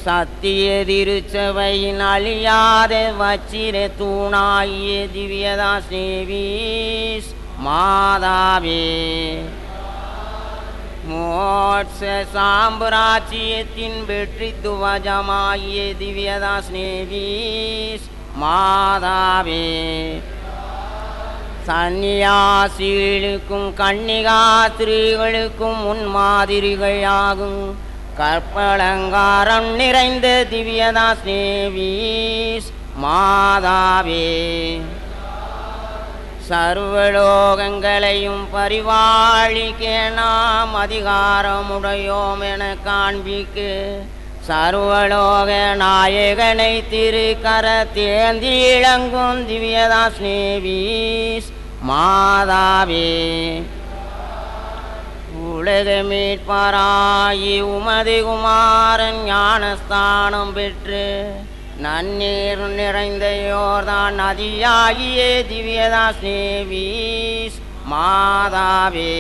சத்திய திருச்சபையின் அழியாத வச்சிர தூணாகிய திவ்யதாஸ்னேவீஸ் மாதாவே மோட்ச சாம்ராஜ்யத்தின் வெற்றி துவஜமாகிய திவ்யதாஸ்னேவீஸ் மாதாவே சந்நியாசிகளுக்கும் கன்னிகாஸ்திரீகளுக்கும் முன்மாதிரிகளாகும் கற்பலங்காரம் நிறைந்த திவ்யதாஸ்னேவீஸ் மாதாவே சர்வலோகங்களையும் பரிவாழிக்க நாம் அதிகாரமுடையோம் என காண்பிக்க சர்வலோக நாயகனை திருக்கர தேந்தி இளங்கும் திவ்யதாஸ்னேவீஸ் மாதாவே உலக மீட்பராயி உமது குமாரன் ஞானஸ்தானம் பெற்று நன்னீர் நிறைந்த யோர்தான் நதியாகிய திவ்யதாஸ்னேவீஸ் மாதாவே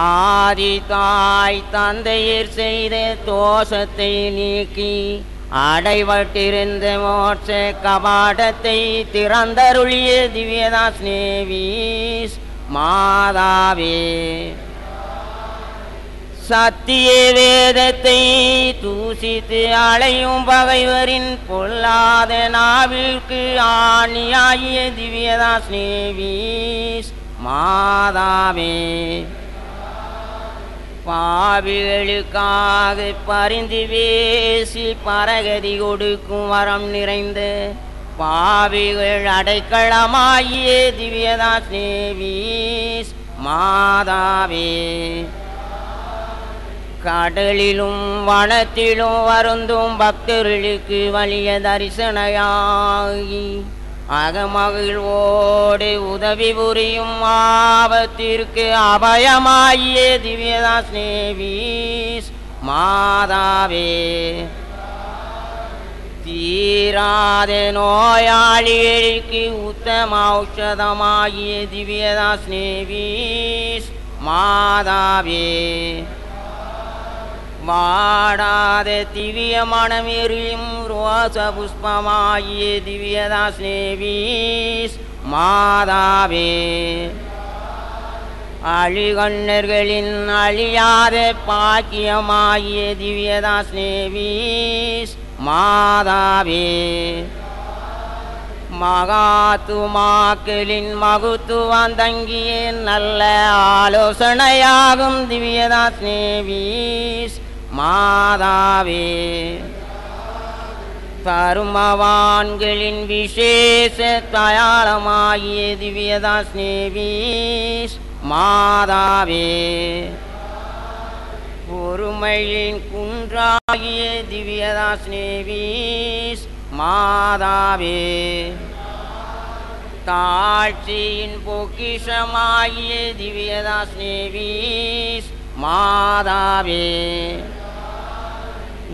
ஆதி தாய் தந்தையர் செய்த தோஷத்தை நீக்கி அடைபட்டிருந்த மோட்ச கபாடத்தை திறந்தருளிய திவ்யதாஸ்னேவீஸ் மாதாவே சத்திய வேதத்தை தூசித்து அலையும் பகைவரின் பொல்லாத நாவிற்கு ஆணியாகிய திவ்யதாஸ்னேவீஸ் மாதாவே பாவிகளுக்காக பரிந்து பேசி பரகதி கொடுக்கும் வரம் நிறைந்து பாவிகள் அடைக்கலமாகிய திவ்யதாஸ்னேவீஸ் மாதாவே கடலிலும் வனத்திலும் வருந்தும் பக்தர்களுக்கு வலிய தரிசனையாகி அகமகிழ்வோடு உதவி புரியும் ஆபத்திற்கு அபயமாகிய திவ்யதாஸ்னேவீஸ் மாதாவே தீராத நோயாளிகளுக்கு உத்தம ஔஷதமாகிய திவ்யதாஸ்னேவீஸ் மாதாவே வாடாத திவ்ய மனமெறியும் ரோச புஷ்பமாகிய திவ்யதாஸ்னேவீஸ் மாதாவே அழிகண்ணர்களின் அழியாத பாக்கியமாகிய திவ்யதாஸ்னேவீஸ் மாதாவே மகாத்துமாக்களின் மகுத்துவம் தங்கிய நல்ல ஆலோசனையாகும் திவ்யதாஸ்னேவீஸ் மாதாவே தருமவான்களின் விசேஷ தயாளமாகிய திவ்யதாஸ்னேவீஸ் மாதாவே பொறுமையின் குன்றாகிய திவ்யதாஸ்னேவீஸ் மாதாவே தாழ்ச்சியின் பொக்கிஷமாகிய திவ்யதாஸ்னேவீஸ் மாதாவே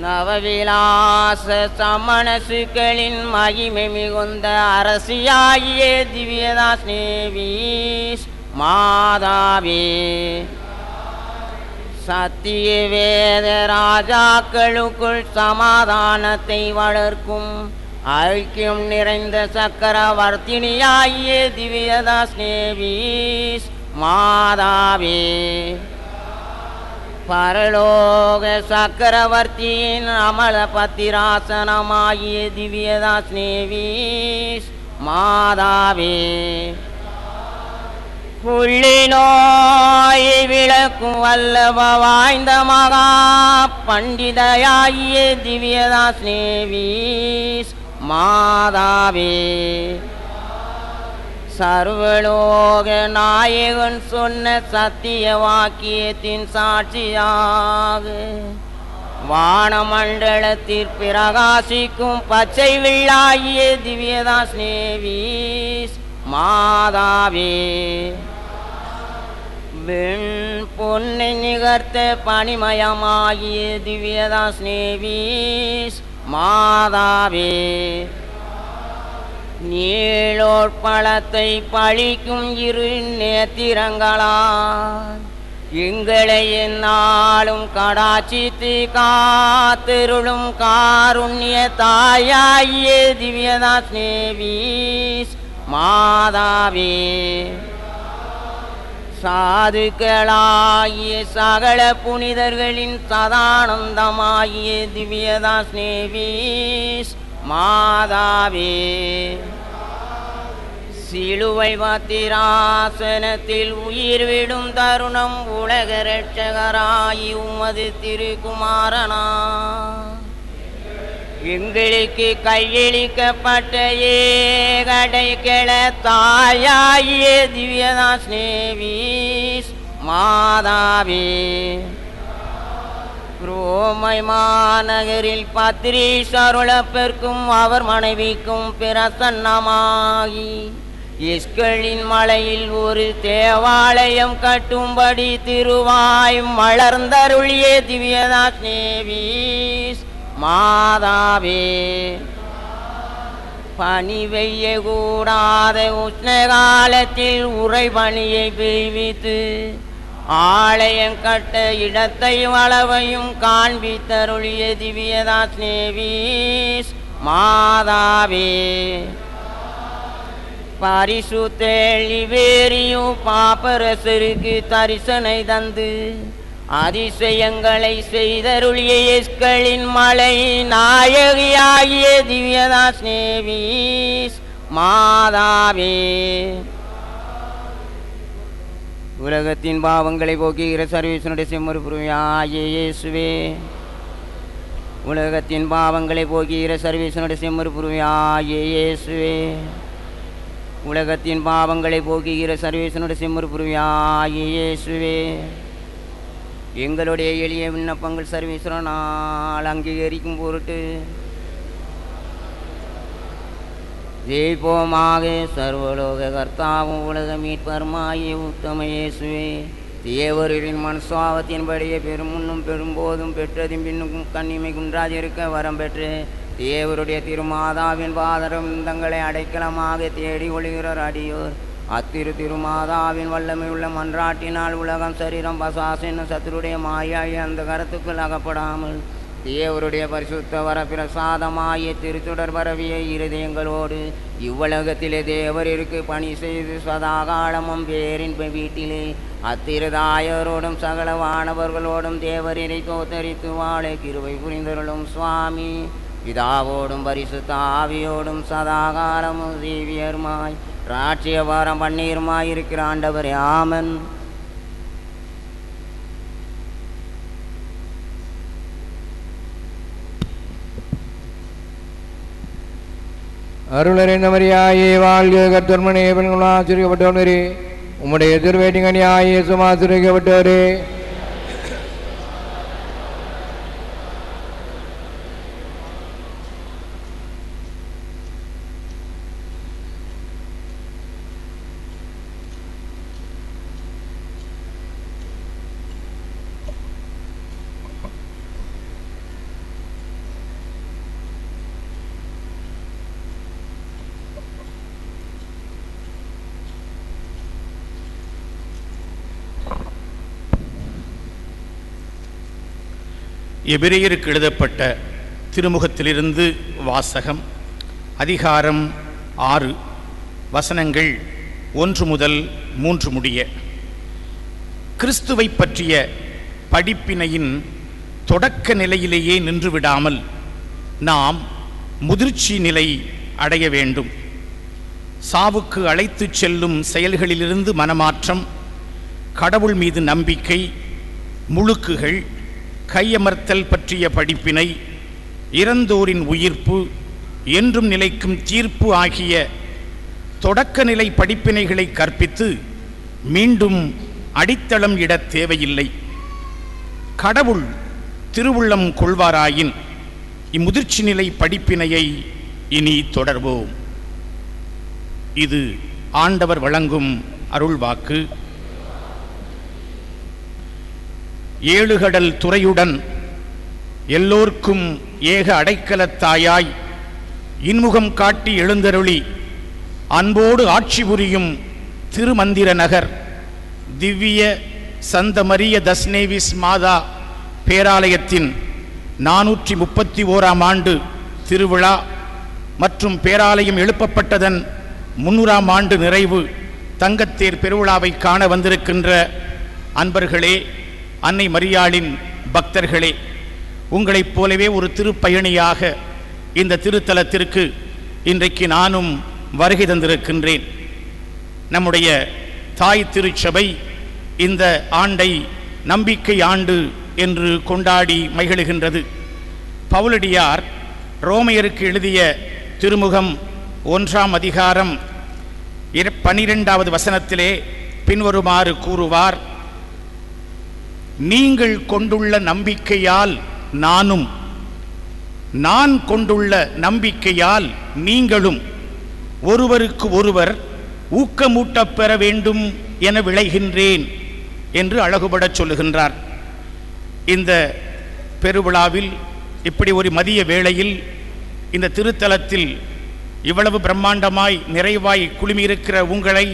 நவவிலாச சமணசுக்களின் மகிமை மிகுந்த அரசியாகிய திவ்யதாஸ்னேவீஸ் மாதாவே சத்திய வேத ராஜாக்களுக்குள் சமாதானத்தை வளர்க்கும் ஐக்கியம் நிறைந்த சக்கரவர்த்தினியாகிய திவ்யதாஸ்னேவீஸ் மாதாவே பரலோக சக்கரவர்த்தியின் அமல பத்திராசனமாகிய திவ்யதாஸ்னேவீஸ் மாதாவே புள்ளி நோயை விளக்கும் வல்லப வாய்ந்த மகா பண்டிதையாகிய திவ்யதாஸ்னேவீஸ் மாதாவே சர்வலோக நாயகன் சொன்ன சத்திய வாக்கியத்தின் சாட்சியாக வானமண்டலத்தில் பிரகாசிக்கும் பச்சை வில்லாகிய திவ்யதாஸ்னேவீஸ் மாதாவே வெண் பொன்னை நிகர்த்த பனிமயமாகிய திவ்யதாஸ்னேவீஸ் மாதாவே நீளோட்பழத்தை பழிக்கும் இரு நேத்திரங்களால் எங்களை எந்நாளும் கடாட்சித்து காத்திருளும் காருண்ய தாயாகிய திவ்யதாஸ்னேவீஸ் மாதாவே சாதுக்களாகிய சகல புனிதர்களின் சதானந்தமாகிய திவ்யதாஸ்னேவீஸ் மாதாவே சிலுவை பத்திராசனத்தில் உயிர் விடும் தருணம் உலக இரட்சகராயி உமது திருக்குமாரனா எங்களுக்கு கையளிக்கப்பட்ட ஏகடைக்கல தாயாகிய திவ்யதாஸ்னேவீஸ் மாதாவே ரோமை மாநகரில் பத்ரீசருளப்பெருக்கும் அவர் மனைவிக்கும் பிரசன்னமாகி இஸ்களின் மலையில் ஒரு தேவாலயம் கட்டும்படி திருவாய் மலர்ந்தருளிய திவ்யதாஸ்னேவீஸ் மாதாவே பனி பெய்ய கூடாத உஷ்ணகாலத்தில் உறைபனியை பெய்வித்து ஆலயம் கட்ட இடத்தை வளவையும் காண்பித்தருளிய திவ்யதாஸ்னேவீஸ் மாதாவே பரிசுத்த லிபேரியு பாப்பரசருக்கு தரிசனை தந்து அதிசயங்களை செய்தருளிய எஸ்களின் மலை நாயகியாகிய திவ்யதாஸ்னேவீஸ் மாதாவே உலகத்தின் பாவங்களை போக்குகிற சர்வேசனுடைய செம்மறுபுருவியாகிய இயேசுவே, உலகத்தின் பாவங்களை போக்குகிற சர்வேசனுடைய செம்மறுபுருவியாகிய இயேசுவே, உலகத்தின் பாவங்களை போக்குகிற சர்வேசனுடைய செம்மறுபுருவியாகிய இயேசுவே, எங்களுடைய எளிய விண்ணப்பங்கள் சர்வேஸ்வரனால் அங்கீகரிக்கும் பொருட்டு ஜெயிப்போமாக. சர்வலோக கர்த்தாவும் உலக மீட்பருமாகிய உத்தம இயேசுவே, தேவரின் மனசுவாவத்தின்படியே பெரும் முன்னும் பெரும்போதும் பெற்றதும் பின்னும் கண்ணிமை குன்றாதிருக்க வரம் பெற்று தேவருடைய திருமாதாவின் பாதரம் தங்களை அடைக்கலமாக தேடி ஒளிகிறார் அடியோர். திருமாதாவின் வல்லமை உள்ள மன்றாட்டினால் உலகம் சரீரம் பசாசென்ன சத்துருடைய மாயாய் அந்த கரத்துக்குள் அகப்படாமல் தேவருடைய பரிசுத்த வர பிரசாதமாய திருச்சுடர் பரவிய இருதயங்களோடு இவ்வுலகத்திலே தேவருக்கு பணி செய்து சதாகாலமும் பேரின் வீட்டிலே அத்திருதாயரோடும் சகல வானவர்களோடும் தேவரினை தோத்தரித்து வாழ கிருபை புரிந்தருளும் சுவாமி. பிதாவோடும் பரிசுத்த ஆவியோடும் சதாகாலமும் தேவியருமாய் ராட்சியவாரம் பன்னீருமாயிருக்கிற ஆண்டவரே, ஆமன். அருளறிந்த மரியாயே வாழ்க, கர்த்தர்மனே பெண்கள் ஆச்சரியப்பட்டவரே, உம்முடைய திருவேட்டிங்கனியாயே சுமாசிரிக்கப்பட்டவரே, எபிரேயருக்கு எழுதப்பட்ட திருமுகத்திலிருந்து வாசகம். அதிகாரம் 6, வசனங்கள் 1 முதல் 3 முடிய. கிறிஸ்துவை பற்றிய படிப்பினையின் தொடக்க நிலையிலேயே நின்றுவிடாமல் நாம் முதிர்ச்சி நிலை அடைய வேண்டும். சாவுக்கு அழைத்துச் செல்லும் செயல்களிலிருந்து மனமாற்றம், கடவுள் மீது நம்பிக்கை, முழுக்குகள், கையமர்த்தல் பற்றிய படிப்பினை, இறந்தோரின் உயிர்ப்பு, என்றும் நிலைக்கும் தீர்ப்பு ஆகிய தொடக்க நிலை படிப்பினைகளை கற்பித்து மீண்டும் அடித்தளம் இடத் தேவையில்லை. கடவுள் திருவுள்ளம் கொள்வாராயின் இம்முதிர்ச்சி நிலை படிப்பினையை இனி தொடர்வோம். இது ஆண்டவர் வழங்கும் அருள்வாக்கு. 7 கடல் துறையுடன் எல்லோர்க்கும் ஏக அடைக்கலத்தாயாய் இன்முகம் காட்டி எழுந்தருளி அன்போடு ஆட்சி புரியும் திருமந்திர நகர் திவ்ய சந்த மரிய தஸ்னேவிஸ் மாதா பேராலயத்தின் 431ஆம் ஆண்டு திருவிழா மற்றும் பேராலயம் எழுப்பப்பட்டதன் 300ஆம் ஆண்டு நிறைவு தங்கத்தேர் பெருவிழாவை காண வந்திருக்கின்ற அன்பர்களே, அன்னை மரியாளின் பக்தர்களே, உங்களைப் போலவே ஒரு திருப்பயணியாக இந்த திருத்தலத்திற்கு இன்றைக்கு நானும் வருகை தந்திருக்கின்றேன். நம்முடைய தாய் திருச்சபை இந்த ஆண்டை நம்பிக்கை ஆண்டு என்று கொண்டாடி மகிழ்கின்றது. பவுலடியார் ரோமையருக்கு எழுதிய திருமுகம் 1ஆம் அதிகாரம் 12வது வசனத்திலே பின்வருமாறு கூறுவார்: நீங்கள் கொண்டுள்ள நம்பிக்கையால் நானும், நான் கொண்டுள்ள நம்பிக்கையால் நீங்களும் ஒருவருக்கு ஒருவர் ஊக்கமூட்டப் பெற வேண்டும் என விளைகின்றேன் என்று அழகுபடச் சொல்லுகின்றார். இந்த பெருவிழாவில் இப்படி ஒரு மதிய வேளையில் இந்த திருத்தலத்தில் இவ்வளவு பிரம்மாண்டமாய் நிறைவாய் குழுமியிருக்கிற உங்களை,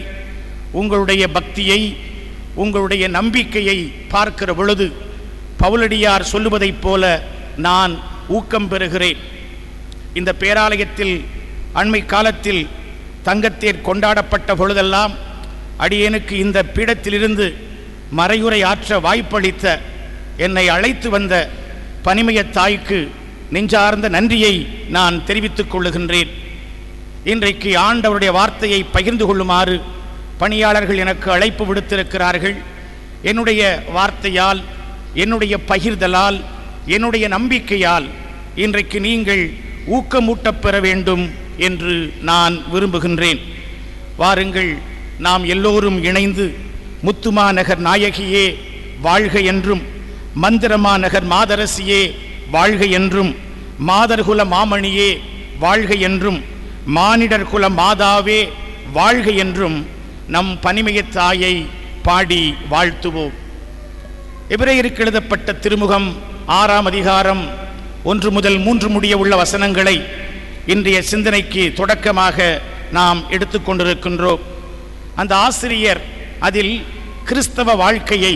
உங்களுடைய பக்தியை, உங்களுடைய நம்பிக்கையை பார்க்கிற பொழுது பவுலடியார் சொல்லுவதைப் போல நான் ஊக்கம் பெறுகிறேன். இந்த பேராலயத்தில் அண்மை காலத்தில் தங்கத்தேர் கொண்டாடப்பட்ட பொழுதெல்லாம் அடியேனுக்கு இந்த பீடத்திலிருந்து மறையுரை ஆற்ற வாய்ப்பளித்த என்னை அழைத்து வந்த பனிமய தாய்க்கு நெஞ்சார்ந்த நன்றியை நான் தெரிவித்துக் கொள்ளுகின்றேன். இன்றைக்கு ஆண்டவருடைய வார்த்தையை பகிர்ந்து கொள்ளுமாறு பணியாளர்கள் எனக்கு அழைப்பு விடுத்திருக்கிறார்கள். என்னுடைய வார்த்தையால், என்னுடைய பகிர்தலால், என்னுடைய நம்பிக்கையால் இன்றைக்கு நீங்கள் ஊக்கமூட்டப் பெற வேண்டும் என்று நான் விரும்புகின்றேன். வாருங்கள், நாம் எல்லோரும் இணைந்து முத்துமாநகர் நாயகியே வாழ்க என்றும், மந்திரமாநகர் மாதரசியே வாழ்க என்றும், மாதர்குல மாமணியே வாழ்க என்றும், மானிடர் குல மாதாவே வாழ்க என்றும் நம் பனிமய தாயை பாடி வாழ்த்துவோம். எபிரேயருக்கு எழுதப்பட்ட திருமுகம் 6ஆம் அதிகாரம் 1 முதல் 3 முடிய உள்ள வசனங்களை இன்றைய சிந்தனைக்கு தொடக்கமாக நாம் எடுத்துக்கொண்டிருக்கின்றோம். அந்த ஆசிரியர் அதில் கிறிஸ்தவ வாழ்க்கையை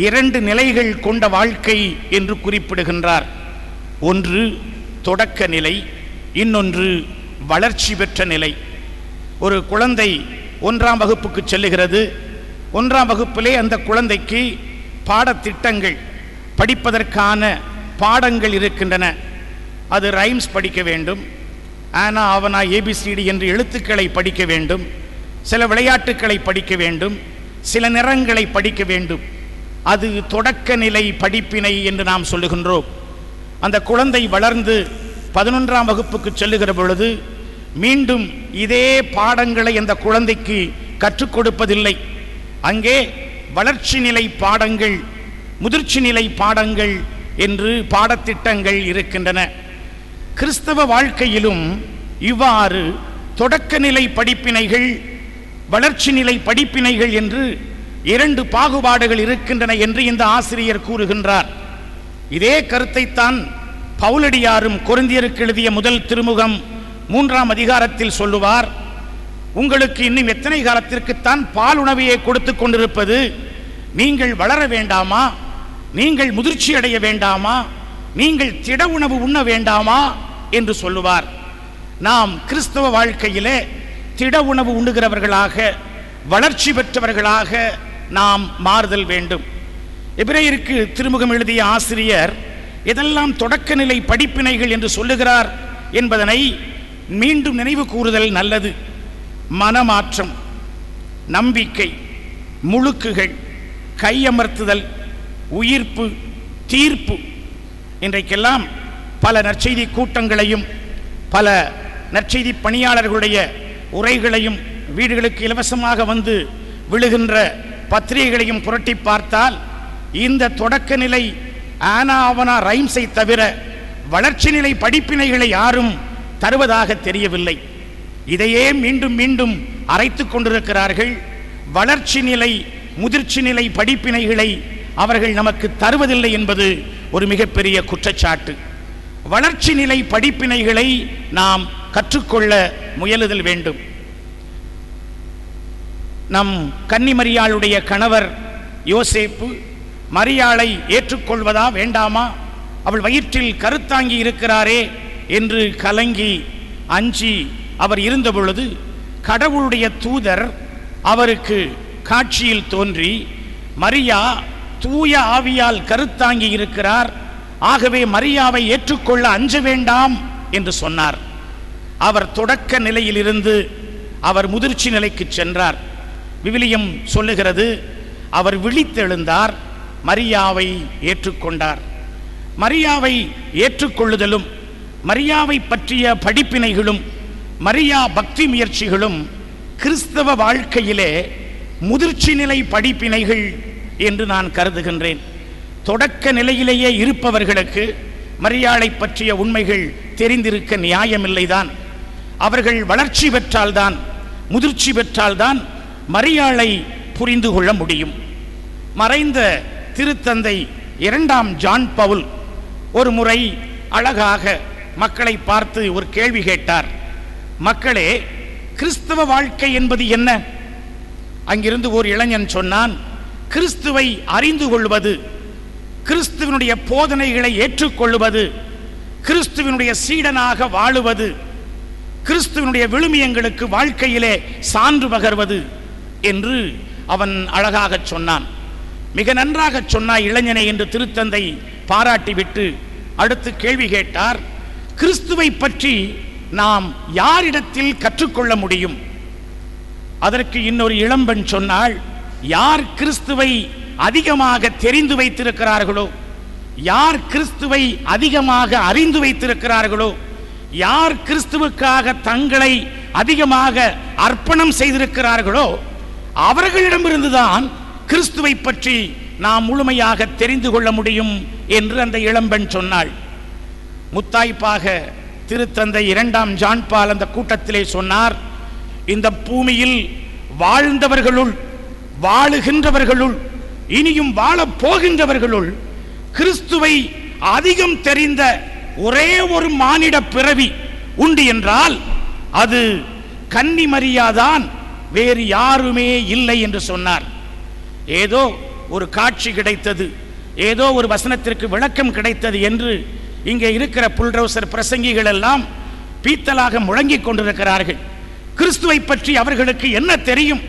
2 நிலைகள் கொண்ட வாழ்க்கை என்று குறிப்பிடுகின்றார். ஒன்று தொடக்க நிலை, இன்னொன்று வளர்ச்சி பெற்ற நிலை. ஒரு குழந்தை 1ஆம் வகுப்புக்கு செல்லுகிறது. 1ஆம் வகுப்பிலே அந்த குழந்தைக்கு பாடத்திட்டங்கள், படிப்பதற்கான பாடங்கள் இருக்கின்றன. அது ரைம்ஸ் படிக்க வேண்டும், ஆனா அவனா ஏபிசிடி என்று எழுத்துக்களை படிக்க வேண்டும், சில விளையாட்டுக்களை படிக்க வேண்டும், சில நிறங்களை படிக்க வேண்டும். அது தொடக்க நிலை படிப்பினை என்று நாம் சொல்லுகின்றோம். அந்த குழந்தை வளர்ந்து 11ஆம் வகுப்புக்கு செல்லுகிற பொழுது மீண்டும் இதே பாடங்களை அந்த குழந்தைக்கு கற்றுக் கொடுப்பதில்லை. அங்கே வளர்ச்சி நிலை பாடங்கள், முதிர்ச்சி நிலை பாடங்கள் என்று பாடத்திட்டங்கள் இருக்கின்றன. கிறிஸ்தவ வாழ்க்கையிலும் இவ்வாறு தொடக்க நிலை படிப்பினைகள், வளர்ச்சி நிலை படிப்பினைகள் என்று 2 பாகுபாடுகள் இருக்கின்றன என்று இந்த ஆசிரியர் கூறுகின்றார். இதே கருத்தைத்தான் பவுலடியாரும் கொரிந்தியருக்கு எழுதிய முதல் திருமுகம் 3ஆம் அதிகாரத்தில் சொல்லுவார். உங்களுக்கு இன்னும் எத்தனை காலத்திற்குத்தான் பால் உணவையே கொடுத்து கொண்டிருப்பது? நீங்கள் வளர வேண்டாமா? நீங்கள் முதிர்ச்சி அடைய வேண்டாமா? நீங்கள் திட உணவு உண்ண வேண்டாமா என்று சொல்லுவார். நாம் கிறிஸ்தவ வாழ்க்கையிலே திட உணவு உண்ணுகிறவர்களாக, வளர்ச்சி பெற்றவர்களாக நாம் மாறுதல் வேண்டும். எபிரேயருக்கு திருமுகம் எழுதிய ஆசிரியர் இதெல்லாம் தொடக்க நிலை படிப்பினைகள் என்று சொல்லுகிறார் என்பதனை மீண்டும் நினைவு கூறுதல் நல்லது. மனமாற்றம், நம்பிக்கை, முழுக்குகள், கையமர்த்துதல், உயிர்ப்பு, தீர்ப்பு. இன்றைக்கெல்லாம் பல நற்செய்தி கூட்டங்களையும் பல நற்செய்தி பணியாளர்களுடைய உரைகளையும் வீடுகளுக்கு இலவசமாக வந்து விழுகின்ற பத்திரிகைகளையும் புரட்டி பார்த்தால் இந்த தொடக்க நிலை ஆனா அவனா ரைம்ஸை தவிர வளர்ச்சி நிலை படிப்பினைகளை யாரும் தருவதாக தெரியவில்லை. இதையே மீண்டும் மீண்டும் அரைத்து கொண்டிருக்கிறார்கள். வளர்ச்சி நிலை, முதிர்ச்சி நிலை படிப்பினைகளை அவர்கள் நமக்கு தருவதில்லை என்பது ஒரு மிகப்பெரிய குற்றச்சாட்டு. வளர்ச்சி நிலை படிப்பினைகளை நாம் கற்றுக்கொள்ள முயலுதல் வேண்டும். நம் கன்னிமரியாளுடைய கணவர் யோசேப்பு மரியாளை ஏற்றுக்கொள்வதா வேண்டாமா, அவள் வயிற்றில் கருத்தாங்கி இருக்கிறாரே என்று கலங்கி அஞ்சி அவர் இருந்த பொழுது கடவுளுடைய தூதர் அவருக்கு காட்சியில் தோன்றி, மரியா தூய ஆவியால் கருத்தாங்கி இருக்கிறார், ஆகவே மரியாவை ஏற்றுக்கொள்ள அஞ்ச வேண்டாம் என்று சொன்னார். அவர் தொடக்க நிலையிலிருந்து அவர் முதிர்ச்சி நிலைக்கு சென்றார். விவிலியம் சொல்லுகிறது, அவர் விழித்தெழுந்தார், மரியாவை ஏற்றுக்கொண்டார். மரியாவை ஏற்றுக்கொள்ளுதலும், மரியாவை பற்றிய படிப்பினைகளும், மரியா பக்தி முயற்சிகளும் கிறிஸ்தவ வாழ்க்கையிலே முதிர்ச்சி நிலை படிப்பினைகள் என்று நான் கருதுகின்றேன். தொடக்க நிலையிலேயே இருப்பவர்களுக்கு மரியாளை பற்றிய உண்மைகள் தெரிந்திருக்க நியாயமில்லைதான். அவர்கள் வளர்ச்சி பெற்றால்தான், முதிர்ச்சி பெற்றால்தான் மரியாளை புரிந்து கொள்ள முடியும். மறைந்த திருத்தந்தை 2ஆம் ஜான் பவுல் ஒரு முறை அழகாக மக்களை பார்த்து ஒரு கேள்வி கேட்டார். மக்களே, கிறிஸ்தவ வாழ்க்கை என்பது என்ன? அங்கிருந்து ஒரு இளைஞன் சொன்னான், கிறிஸ்துவை அறிந்து கொள்வது, கிறிஸ்துவனுடைய போதனைகளை ஏற்றுக்கொள்வது, கிறிஸ்துவனுடைய சீடனாக வாழுவது, கிறிஸ்துவனுடைய விழுமியங்களுக்கு வாழ்க்கையிலே சான்று பகர்வது என்று அவன் அழகாக சொன்னான். மிக நன்றாக சொன்னாய் இளைஞனை என்று திருத்தந்தை பாராட்டிவிட்டு அடுத்து கேள்வி கேட்டார், கிறிஸ்துவை பற்றி நாம் யாரிடத்தில் கற்றுக்கொள்ள முடியும்? அதற்கு இன்னொரு இளம்பெண் சொன்னாள், யார் கிறிஸ்துவை அதிகமாக தெரிந்து வைத்திருக்கிறார்களோ, யார் கிறிஸ்துவை அதிகமாக அறிந்து வைத்திருக்கிறார்களோ, யார் கிறிஸ்துவுக்காக தங்களை அதிகமாக அர்ப்பணம் செய்திருக்கிறார்களோ அவர்களிடமிருந்துதான் கிறிஸ்துவை பற்றி நாம் முழுமையாக தெரிந்து கொள்ள முடியும் என்று அந்த இளம்பெண் சொன்னாள். முத்தாய்ப்பாக திருத்தந்தை 2ஆம் ஜான் பால் அந்த கூட்டத்திலே சொன்னார், இந்த பூமியில் வாழ்ந்தவர்களுள், வாழுகின்றவர்களுள், இனியும் வாழப் போகின்றவர்களுள் கிறிஸ்துவை அதிகம் தெரிந்த ஒரே ஒரு மானிட பிறவி உண்டு என்றால் அது கன்னி மரியாதான், வேறு யாருமே இல்லை என்று சொன்னார். ஏதோ ஒரு காட்சி கிடைத்தது, ஏதோ ஒரு வசனத்திற்கு விளக்கம் கிடைத்தது என்று இங்கே இருக்கிற புல்டவுசர் பிரசங்கிகள் எல்லாம் பீத்தலாக முழங்கிக் கொண்டிருக்கிறார்கள். கிறிஸ்துவை பற்றி அவர்களுக்கு என்ன தெரியும்?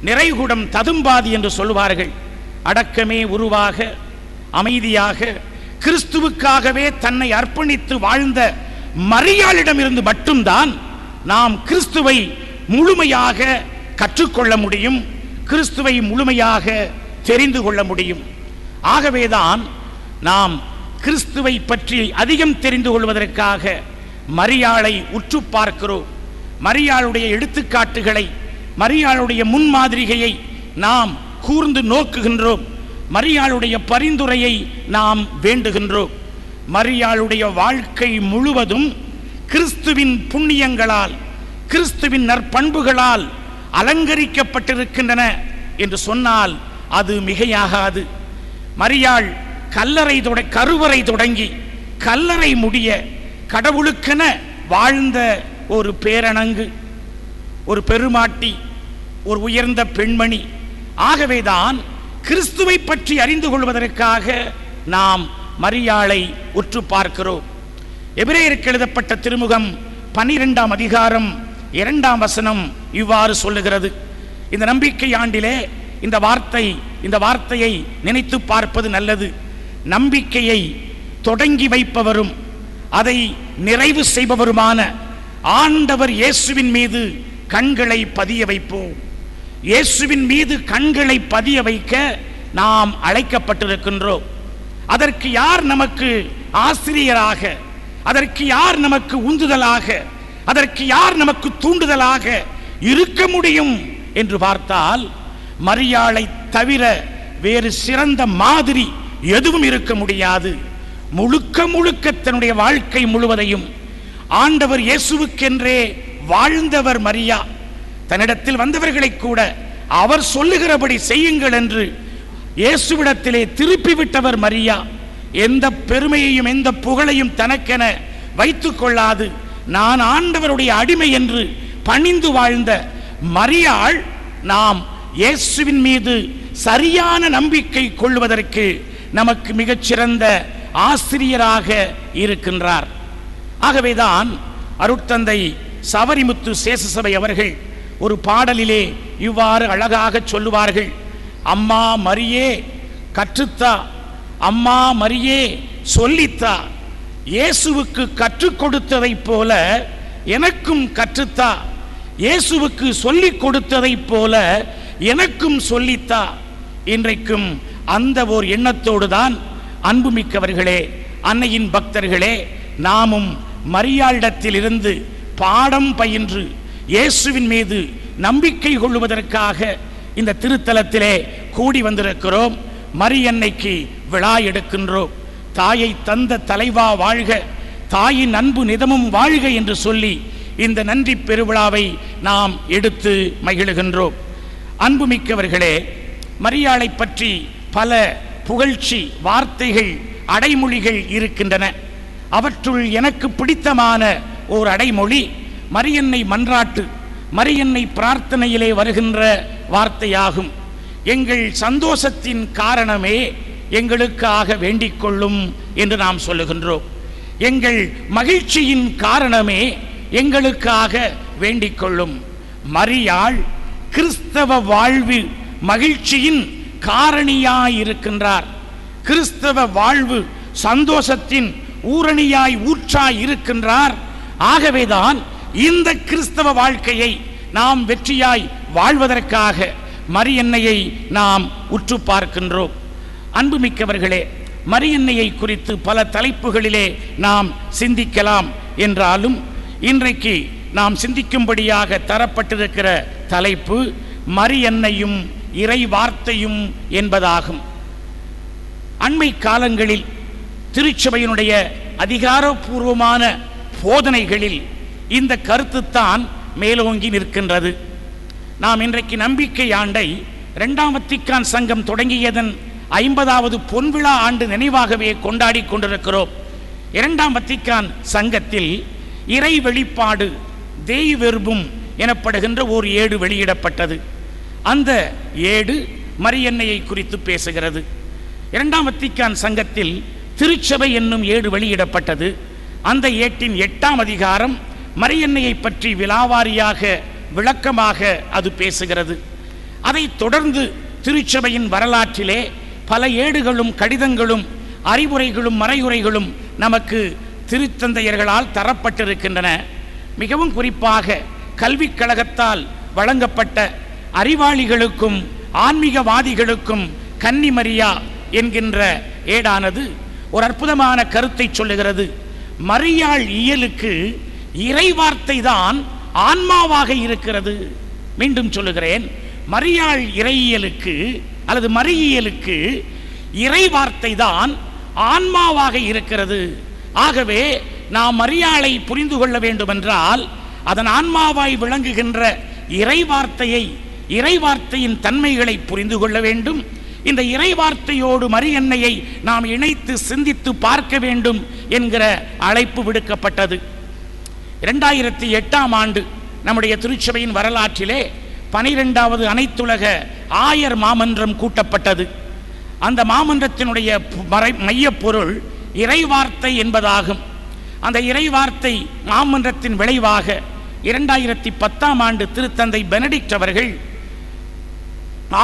நிறைகுடம் ததும்பாதி என்று சொல்வார்கள். அடக்கமே உருவாக அமைதியாக கிறிஸ்துவுக்காகவே தன்னை அர்ப்பணித்து வாழ்ந்த மரியாளிடமிருந்து மட்டும்தான் நாம் கிறிஸ்துவை முழுமையாக கற்றுக்கொள்ள முடியும், கிறிஸ்துவை முழுமையாக தெரிந்து கொள்ள முடியும். ஆகவேதான் நாம் கிறிஸ்துவை பற்றி அதிகம் தெரிந்து கொள்வதற்காக மரியாளை உற்று பார்க்கிறோம். மரியாளுடைய எடுத்துக்காட்டுகளை, மரியாளுடைய முன்மாதிரிகையை நாம் கூர்ந்து நோக்குகின்றோம். மரியாளுடைய பரிந்துரையை நாம் வேண்டுகின்றோம். மரியாளுடைய வாழ்க்கை முழுவதும் கிறிஸ்துவின் புண்ணியங்களால், கிறிஸ்துவின் நற்பண்புகளால் அலங்கரிக்கப்பட்டிருக்கின்றன என்று சொன்னால் அது மிகையாகாது. மரியாள் கருவறை தொடங்கி கல்லறை முடிய கடவுளுக்கென வாழ்ந்த ஒரு பேரணங்கு, ஒரு பெருமாட்டி, ஒரு உயர்ந்த பெண்மணி. ஆகவேதான் கிறிஸ்துவை பற்றி அறிந்து கொள்வதற்காக நாம் மரியாளை உற்று பார்க்கிறோம். எபிரேயருக்கு எழுதப்பட்ட திருமுகம் 12ஆம் அதிகாரம் 2ஆம் வசனம் இவ்வாறு சொல்லுகிறது. இந்த நம்பிக்கை ஆண்டிலே இந்த வார்த்தையை நினைத்து பார்ப்பது நல்லது. நம்பிக்கையை தொடங்கி வைப்பவரும் அதை நிறைவு செய்பவருமான ஆண்டவர் இயேசுவின் மீது கண்களை பதிய வைப்போம். இயேசுவின் மீது கண்களை பதிய வைக்க நாம் அழைக்கப்பட்டிருக்கின்றோம். அதற்கு யார் நமக்கு ஆசிரியராக, அதற்கு யார் நமக்கு உந்துதலாக, அதற்கு யார் நமக்கு தூண்டுதலாக இருக்க முடியும் என்று பார்த்தால் மரியாளை தவிர வேறு சிறந்த மாதிரி எதுவும் இருக்க முடியாது. முழுக்க முழுக்க தன்னுடைய வாழ்க்கை முழுவதையும் ஆண்டவர் இயேசுவுக்கென்றே வாழ்ந்தவர் மரியா. தன்னிடத்தில் வந்தவர்களை கூட அவர் சொல்லுகிறபடி செய்யுங்கள் என்று இயேசுவிடத்திலே திருப்பிவிட்டவர் மரியா. எந்த பெருமையையும் எந்த புகழையும் தனக்கென வைத்துக் கொள்ளாது நான் ஆண்டவருடைய அடிமை என்று பணிந்து வாழ்ந்த மரியாள் நாம் இயேசுவின் மீது சரியான நம்பிக்கை கொள்வதற்கு நமக்கு மிகச்சிறந்த ஆசிரியராக இருக்கின்றார். ஆகவேதான் அருட்தந்தை சவரிமுத்து சேஷசபை அவர்கள் ஒரு பாடலிலே இவ்வாறு அழகாக சொல்லுவார்கள். அம்மா மரியே கற்றுத்தா, அம்மா மரியே சொல்லித்தா, இயேசுவுக்கு கற்றுக் கொடுத்ததைப் போல எனக்கும் கற்றுத்தா, இயேசுவுக்கு சொல்லிக் கொடுத்ததைப் போல எனக்கும் சொல்லித்தா. இன்றைக்கும் அந்த ஓர் எண்ணத்தோடு தான் அன்புமிக்கவர்களே, அன்னையின் பக்தர்களே, நாமும் மரியாளிடத்தில் இருந்து பாடம் பயின்று இயேசுவின் மீது நம்பிக்கை கொள்வதற்காக இந்த திருத்தலத்திலே கூடி வந்திருக்கிறோம். மரியன்னைக்கு விழா எடுக்கின்றோம். தாயை தந்த தலைவா வாழ்க, தாயின் அன்பு நிதமும் வாழ்க என்று சொல்லி இந்த நன்றி பெருவிழாவை நாம் எடுத்து மகிழுகின்றோம். அன்புமிக்கவர்களே, மரியாளை பற்றி பல புகழ்ச்சி வார்த்தைகள், அடைமொழிகள் இருக்கின்றன. அவற்றுள் எனக்கு பிடித்தமான ஓர் அடைமொழி மரியன்னை மன்றாட்டு, மரியன்னை பிரார்த்தனையிலே வருகின்ற வார்த்தையாகும். எங்கள் சந்தோஷத்தின் காரணமே எங்களுக்காக வேண்டிக் கொள்ளும் என்று நாம் சொல்லுகின்றோம். எங்கள் மகிழ்ச்சியின் காரணமே எங்களுக்காக வேண்டிக் கொள்ளும். மரியாள் கிறிஸ்தவ வாழ்வு மகிழ்ச்சியின் காரணியாயிருக்கின்றார். கிறிஸ்தவ வாழ்வு சந்தோஷத்தின் ஊரணியாய் ஊற்றாய் இருக்கின்றார். ஆகவேதான் இந்த கிறிஸ்தவ வாழ்க்கையை நாம் வெற்றியாய் வாழ்வதற்காக மரியன்னையை நாம் உற்று பார்க்கின்றோம். அன்புமிக்கவர்களே, மரியன்னையை குறித்து பல தலைப்புகளிலே நாம் சிந்திக்கலாம் என்றாலும் இன்றைக்கு நாம் சிந்திக்கும்படியாக தரப்பட்டிருக்கிற தலைப்பு மரியன்னையும் இறை வார்த்தையும் என்பதாகும். அண்மை காலங்களில் திருச்சபையினுடைய அதிகாரப்பூர்வமான போதனைகளில் இந்த கருத்துத்தான் மேலோங்கி நிற்கின்றது. நாம் இன்றைக்கு நம்பிக்கை ஆண்டை 2ஆம் வத்திக்கான் சங்கம் தொடங்கியதன் 50வது பொன்விழா ஆண்டு நினைவாகவே கொண்டாடி கொண்டிருக்கிறோம். 2ஆம் வத்திக்கான் சங்கத்தில் இறை வெளிப்பாடு தேய் வெர்பும் எனப்படுகின்ற ஒரு ஏடு வெளியிடப்பட்டது. அந்த ஏடு மரியன்னையை குறித்து பேசுகிறது. 2ஆம் வத்திக்கான் சங்கத்தில் திருச்சபை என்னும் ஏடு வெளியிடப்பட்டது. அந்த ஏட்டின் 8ஆம் அதிகாரம் மரியன்னையை பற்றி விலாவாரியாக விளக்கமாக அது பேசுகிறது. அதைத் தொடர்ந்து திருச்சபையின் வரலாற்றிலே பல ஏடுகளும் கடிதங்களும் அறிவுரைகளும் மறையுரைகளும் நமக்கு திருத்தந்தையர்களால் தரப்பட்டிருக்கின்றன. மிகவும் குறிப்பாக கல்விக் கழகத்தால் வழங்கப்பட்ட அறிவாளிகளுக்கும் ஆன்மீகவாதிகளுக்கும் கன்னிமரியா என்கின்ற ஏடானது ஒரு அற்புதமான கருத்தை சொல்லுகிறது. மரியாள் இயலுக்கு இறைவார்த்தை தான் ஆன்மாவாக இருக்கிறது. மீண்டும் சொல்லுகிறேன், மரியாள் இறையியலுக்கு அல்லது மரியியலுக்கு இறைவார்த்தை தான் ஆன்மாவாக இருக்கிறது. ஆகவே நாம் மரியாளை புரிந்து கொள்ள வேண்டுமென்றால் அதன் ஆன்மாவாய் விளங்குகின்ற இறைவார்த்தையின் தன்மைகளை புரிந்து கொள்ள வேண்டும். இந்த இறைவார்த்தையோடு மரியன்னையை நாம் இணைத்து சிந்தித்து பார்க்க வேண்டும் என்கிற அழைப்பு விடுக்கப்பட்டது. 2008ஆம் ஆண்டு நம்முடைய திருச்சபையின் வரலாற்றிலே 12வது அனைத்துலக ஆயர் மாமன்றம் கூட்டப்பட்டது. அந்த மாமன்றத்தினுடைய மையப்பொருள் இறைவார்த்தை என்பதாகும். அந்த இறைவார்த்தை மாமன்றத்தின் விளைவாக 2010ஆம் ஆண்டு திருத்தந்தை பெனடிக்ட் அவர்கள்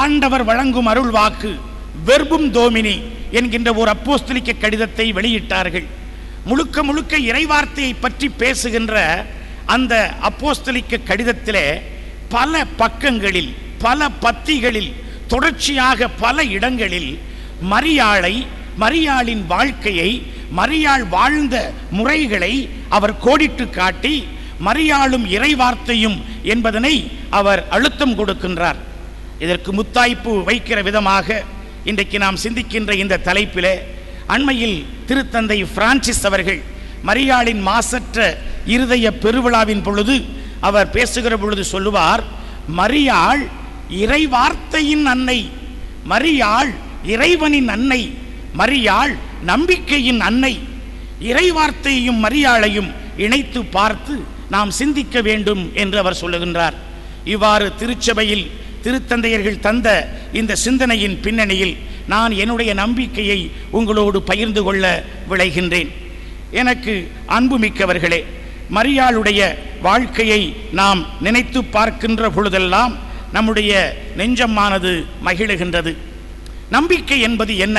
ஆண்டவர் வழங்கும் அருள் வாக்கு வெர்பும் தோமினி என்கின்ற ஒரு அப்போஸ்தலிக்க கடிதத்தை வெளியிட்டார்கள். முழுக்க முழுக்க இறைவார்த்தையை பற்றி பேசுகின்ற அந்த அப்போஸ்தலிக்க கடிதத்திலே பல பக்கங்களில் பல பத்திகளில் தொடர்ச்சியாக பல இடங்களில் மரியாளின் வாழ்க்கையை, மரியாள் வாழ்ந்த முறைகளை அவர் கோடிட்டு காட்டி மரியாளும் இறைவார்த்தையும் என்பதனை அவர் அழுத்தம் கொடுக்கின்றார். இதற்கு முத்தாய்ப்பு வைக்கிற விதமாக இன்றைக்கு நாம் சிந்திக்கின்ற இந்த தலைப்பிலே அண்மையில் திருத்தந்தை பிரான்சிஸ் அவர்கள் மரியாளின் மாசற்ற இருதய பெருவிழாவின் பொழுது அவர் பேசுகிற பொழுது சொல்லுவார், மரியாள் இறைவார்த்தையின் அன்னை, மரியாள் இறைவனின் அன்னை, மரியாள் நம்பிக்கையின் அன்னை. இறைவார்த்தையையும் மரியாளையும் இணைத்து பார்த்து நாம் சிந்திக்க வேண்டும் என்று அவர் சொல்லுகின்றார். இவ்வாறு திருச்சபையில் திருத்தந்தையர்கள் தந்த இந்த சிந்தனையின் பின்னணியில் நான் என்னுடைய நம்பிக்கையை உங்களோடு பகிர்ந்து கொள்ள விளைகின்றேன். எனக்கு அன்புமிக்கவர்களே, மரியாளுடைய வாழ்க்கையை நாம் நினைத்து பார்க்கின்ற பொழுதெல்லாம் நம்முடைய நெஞ்சமானது மகிழுகின்றது. நம்பிக்கை என்பது என்ன?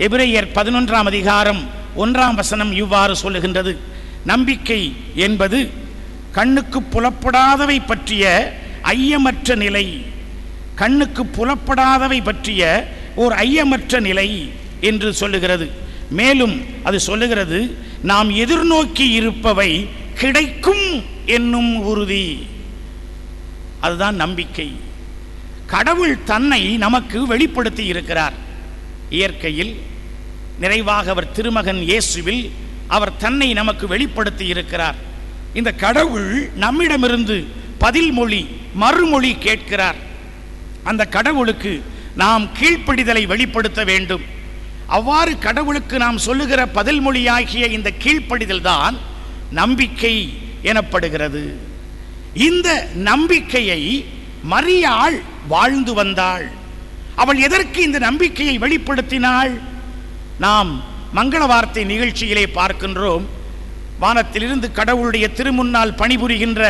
எபிரேயர் 11ஆம் அதிகாரம் 1ஆம் வசனம் இவ்வாறு சொல்லுகின்றது, நம்பிக்கை என்பது கண்ணுக்கு புலப்படாதவை பற்றிய ஐயமற்ற நிலை. கண்ணுக்கு புலப்படாதவை பற்றிய ஒரு ஐயமற்ற நிலை என்று சொல்லுகிறது. மேலும் அது சொல்லுகிறது, நாம் எதிர்நோக்கி இருப்பவை கிடைக்கும் என்னும் உறுதி. அதுதான் நம்பிக்கை. கடவுள் தன்னை நமக்கு வெளிப்படுத்தி இருக்கிறார். இயற்கையில் நிறைவாக அவர் திருமகன் இயேசுவில் அவர் தன்னை நமக்கு வெளிப்படுத்தி இருக்கிறார். இந்த கடவுள் நம்மிடமிருந்து பதில் மொழி மறுமொழி கேட்கிறார். அந்த கடவுளுக்கு நாம் கீழ்ப்படிதலை வெளிப்படுத்த வேண்டும். அவ்வாறு கடவுளுக்கு நாம் சொல்லுகிற பதில் மொழியாகிய இந்த கீழ்ப்படிதல் தான் நம்பிக்கை எனப்படுகிறது. இந்த நம்பிக்கையை மரியாள் வாழ்ந்து வந்தாள். அவள் எதற்கு இந்த நம்பிக்கையை வெளிப்படுத்தினாள்? நாம் மங்கள வார்த்தை நிகழ்ச்சியிலே பார்க்கின்றோம், வானத்திலிருந்து கடவுளுடைய திருமுன்னால் பணிபுரிகின்ற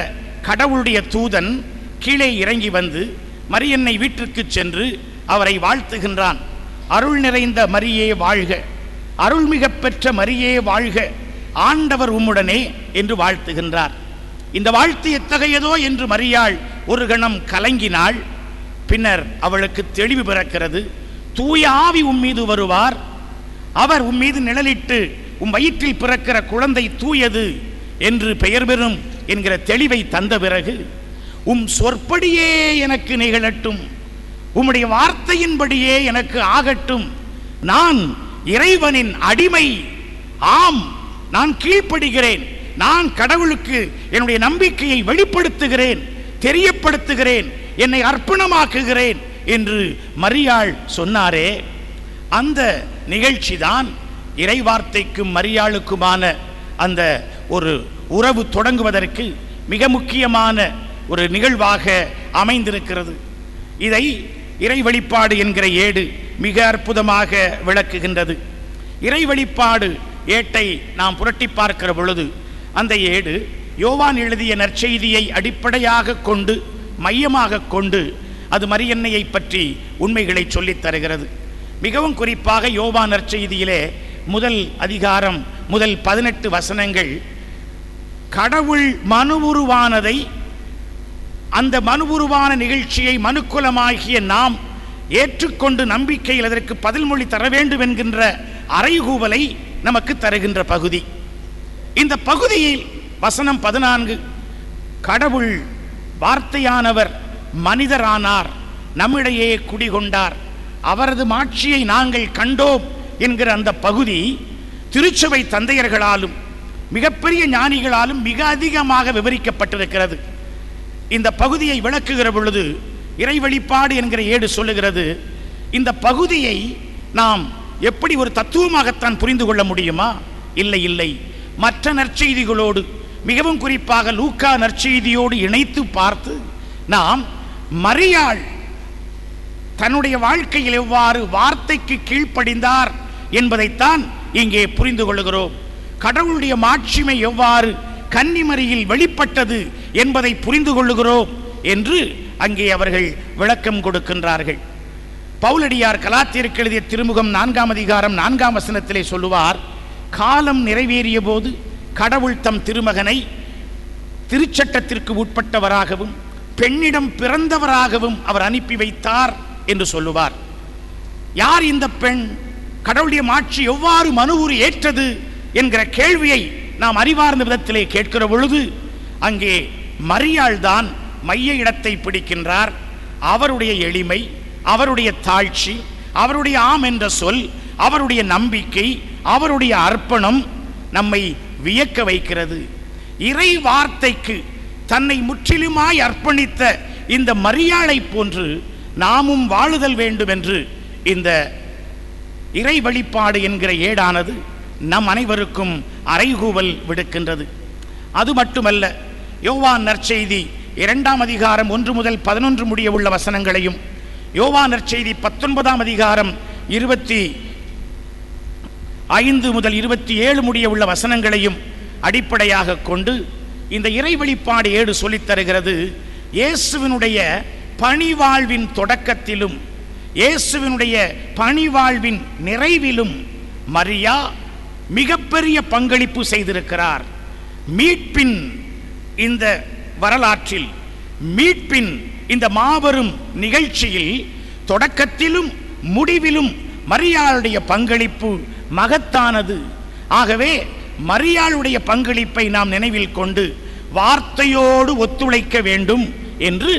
கடவுளுடைய தூதன் கீழே இறங்கி வந்து மரியன்னை வீட்டிற்கு சென்று அவரை வாழ்த்துகின்றான். அருள் நிறைந்த மரியே வாழ்க, அருள்மிக பெற்ற மரியே வாழ்க, ஆண்டவர் உம்முடனே என்று வாழ்த்துகின்றார். இந்த வாழ்த்து எத்தகையதோ என்று மரியாள் ஒரு கணம் கலங்கினாள். பின்னர் அவளுக்கு தெளிவு பிறக்கிறது. தூய ஆவி உம்மீது வருவார், அவர் உம்மீது நிழலிட்டு வயிற்றில் பிறக்கிற குழந்தை தூயது என்று பெயர் பெறும் என்கிற தெளிவை தந்த பிறகு, சொற்படியே எனக்கு நிகழட்டும், உம்முடைய வார்த்தையின்படியே எனக்கு ஆகட்டும், நான் இறைவனின் அடிமை, ஆம் நான் கீழ்ப்படுகிறேன், நான் கடவுளுக்கு என்னுடைய நம்பிக்கையை வெளிப்படுத்துகிறேன், தெரியப்படுத்துகிறேன், என்னை அர்ப்பணமாக்குகிறேன் என்று மரியாள் சொன்னாரே, அந்த நிகழ்ச்சிதான் இறைவார்த்தைக்கும் மரியாளுக்குமான அந்த ஒரு உறவு தொடங்குவதற்கு மிக முக்கியமான ஒரு நிகழ்வாக அமைந்திருக்கிறது. இதை இறை வெளிப்பாடு என்கிற ஏடு மிக அற்புதமாக விளக்குகின்றது. இறை வெளிப்பாடு ஏட்டை நாம் புரட்டி பார்க்கிற பொழுது அந்த ஏடு யோவான் எழுதிய நற்செய்தியை அடிப்படையாக கொண்டு மையமாக கொண்டு அது மரியன்னையை பற்றி உண்மைகளை சொல்லித் தருகிறது. மிகவும் குறிப்பாக யோவான் நற்செய்தியிலே முதல் அதிகாரம் முதல் 18 வசனங்கள் கடவுள் மனு உருவானதை, அந்த மனு உருவான நிகழ்ச்சியை மனுக்குலமாகிய நாம் ஏற்றுக்கொண்டு நம்பிக்கையில் அதற்கு பதில் மொழி தர வேண்டும் என்கின்ற அறைகூவலை நமக்கு தருகின்ற பகுதி. இந்த பகுதியில் வசனம் 14 கடவுள் வார்த்தையானவர் மனிதரானார், நம்மிடையே குடிகொண்டார், அவரது மாட்சியை நாங்கள் கண்டோம் என்கிற அந்த பகுதி திருச்சபை தந்தையர்களாலும் மிகப்பெரிய ஞானிகளாலும் மிக அதிகமாக விவரிக்கப்பட்டிருக்கிறது. இந்த பகுதியை விளக்குகிற பொழுது இறை வெளிப்பாடு என்கிற ஏடு சொல்லுகிறது, இந்த பகுதியை நாம் எப்படி ஒரு தத்துவமாகத்தான் புரிந்து கொள்ள முடியுமா? இல்லை இல்லை, மற்ற நற்செய்திகளோடு மிகவும் குறிப்பாக லூக்கா நற்செய்தியோடு இணைத்து பார்த்து நாம் மரியாள் தன்னுடைய வாழ்க்கையில் எவ்வாறு வார்த்தைக்கு கீழ்ப்படிந்தார் என்பதைத்தான் இங்கே புரிந்து கொள்கிறோம். கடவுளுடைய மாட்சிமை எவ்வாறு கன்னிமரியில் வெளிப்பட்டது என்பதை புரிந்து கொள்ளுகிறோம் என்று அங்கே அவர்கள் விளக்கம் கொடுக்கின்றார்கள். பவுலடியார் கலாத்தியருக்கு எழுதிய திருமுகம் 4ஆம் அதிகாரம் 4ஆம் வசனத்திலே சொல்லுவார், காலம் நிறைவேறிய போது கடவுள் தம் திருமகனை திருச்சட்டத்திற்கு உட்பட்டவராகவும் பெண்ணிடம் பிறந்தவராகவும் அவர் அனுப்பி வைத்தார் என்று சொல்லுவார். யார் இந்த பெண்? கடவுளுடைய மாட்சி எவ்வாறு மனுவுரு ஏற்றது என்கிற கேள்வியை நாம் அறிவார்ந்த விதத்திலே கேட்கிற பொழுது அங்கே மரியாள் தான் மைய இடத்தை பிடிக்கின்றார். அவருடைய எளிமை, அவருடைய தாழ்ச்சி, அவருடைய ஆம் என்ற சொல், அவருடைய நம்பிக்கை, அவருடைய அர்ப்பணம் நம்மை வியக்க வைக்கிறது. இறை வார்த்தைக்கு தன்னை முற்றிலுமாய் அர்ப்பணித்த இந்த மரியாளை போன்று நாமும் வாழுதல் வேண்டும் என்று இந்த இறை வெளிப்பாடு என்கிற ஏடானது நம் அனைவருக்கும் அறைகூவல் விடுக்கின்றது. அது மட்டுமல்ல, யோவான் நற்செய்தி 2ஆம் அதிகாரம் 1 முதல் 11 முடிய உள்ள வசனங்களையும், யோவான் நற்செய்தி 19ஆம் அதிகாரம் 25 முதல் 27 முடிய உள்ள வசனங்களையும் அடிப்படையாக கொண்டு இந்த இறை வெளிப்பாடு ஏடு சொல்லித் தருகிறது. இயேசுவினுடைய பணிவாழ்வின் தொடக்கத்திலும் இயேசுவினுடைய பணிவாழ்வின் நிறைவிலும் மரியா மிகப்பெரிய பங்களிப்பு செய்திருக்கிறார். மீட்பின் இந்த வரலாற்றில், மீட்பின் இந்த மாபெரும் நிகழ்ச்சியில் தொடக்கத்திலும் முடிவிலும் மரியாளுடைய பங்களிப்பு மகத்தானது. ஆகவே மரியாளுடைய பங்களிப்பை நாம் நினைவில் கொண்டு வார்த்தையோடு ஒத்துழைக்க வேண்டும் என்று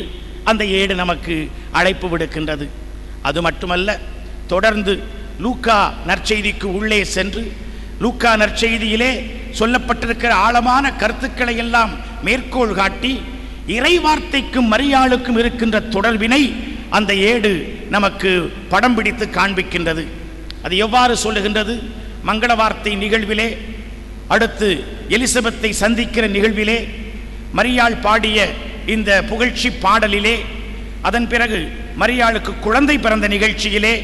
அந்த ஏடு நமக்கு அழைப்பு விடுக்கின்றது. அது மட்டுமல்ல, தொடர்ந்து லூக்கா நற்செய்திக்கு உள்ளே சென்று லூக்கா நற்செய்தியிலே சொல்லப்பட்டிருக்கிற ஆழமான கருத்துக்களை எல்லாம் மேற்கோள் காட்டி இறை வார்த்தைக்கும் மரியாளுக்கும் இருக்கின்ற தொடர்பினை அந்த ஏடு நமக்கு படம் பிடித்து காண்பிக்கின்றது. அது எவ்வாறு சொல்லுகின்றது? மங்கள வார்த்தை நிகழ்விலே, அடுத்து எலிசபெத்தை சந்திக்கிற நிகழ்விலே, மரியாள் பாடிய இந்த புகழ்ச்சி பாடலிலே, அதன் பிறகு மரியாளுக்கு குழந்தை பிறந்த நிகழ்ச்சியிலே,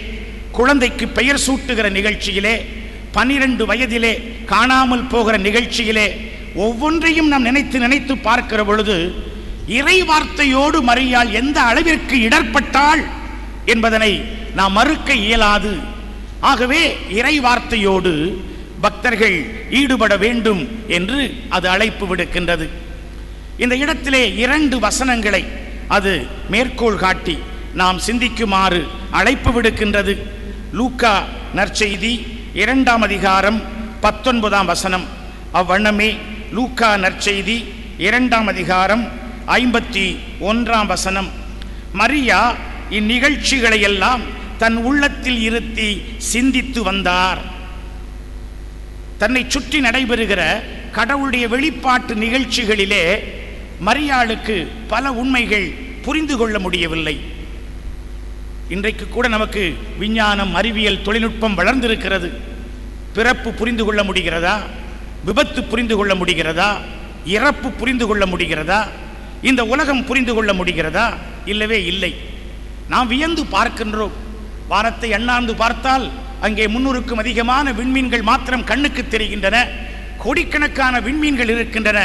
குழந்தைக்கு பெயர் சூட்டுகிற நிகழ்ச்சியிலே, 12 வயதிலே காணாமல் போகிற நிகழ்ச்சியிலே, ஒவ்வொன்றையும் நாம் நினைத்து பார்க்கிற பொழுது இறை வார்த்தையோடு மரியாள் எந்த அளவிற்கு இடர்பட்டாள் என்பதனை நாம் மறுக்க இயலாது. ஆகவே இறை வார்த்தையோடு பக்தர்கள் ஈடுபட வேண்டும் என்று அது அழைப்பு விடுக்கின்றது. இந்த இடத்திலே 2 வசனங்களை அது மேற்கோள் காட்டி நாம் சிந்திக்குமாறு அழைப்பு விடுக்கின்றது. லூக்கா நற்செய்தி 2ஆம் அதிகாரம் 19ஆம் வசனம். அவ்வண்ணமே லூக்கா நற்செய்தி 2ஆம் அதிகாரம் 51ஆம் வசனம். மரியா இந்நிகழ்ச்சிகளை எல்லாம் தன் உள்ளத்தில் இருத்தி சிந்தித்து வந்தார். தன்னை சுற்றி நடைபெறுகிற கடவுளுடைய வெளிப்பாட்டு நிகழ்ச்சிகளிலே மரியாளுக்கு பல உண்மைகள் புரிந்து கொள்ள முடியவில்லை. இன்றைக்கு கூட நமக்கு விஞ்ஞானம், அறிவியல், தொழில்நுட்பம் வளர்ந்திருக்கிறது. பிறப்பு புரிந்து கொள்ள முடிகிறதா? விபத்து புரிந்து கொள்ள முடிகிறதா? இறப்பு புரிந்து கொள்ள முடிகிறதா? இந்த உலகம் புரிந்து கொள்ள முடிகிறதா? இல்லவே இல்லை. நாம் வியந்து பார்க்கின்றோம். வானத்தை அண்ணாந்து பார்த்தால் அங்கே 300க்கும் அதிகமான விண்மீன்கள் மாத்திரம் கண்ணுக்கு தெரிகின்றன. கோடிக்கணக்கான விண்மீன்கள் இருக்கின்றன.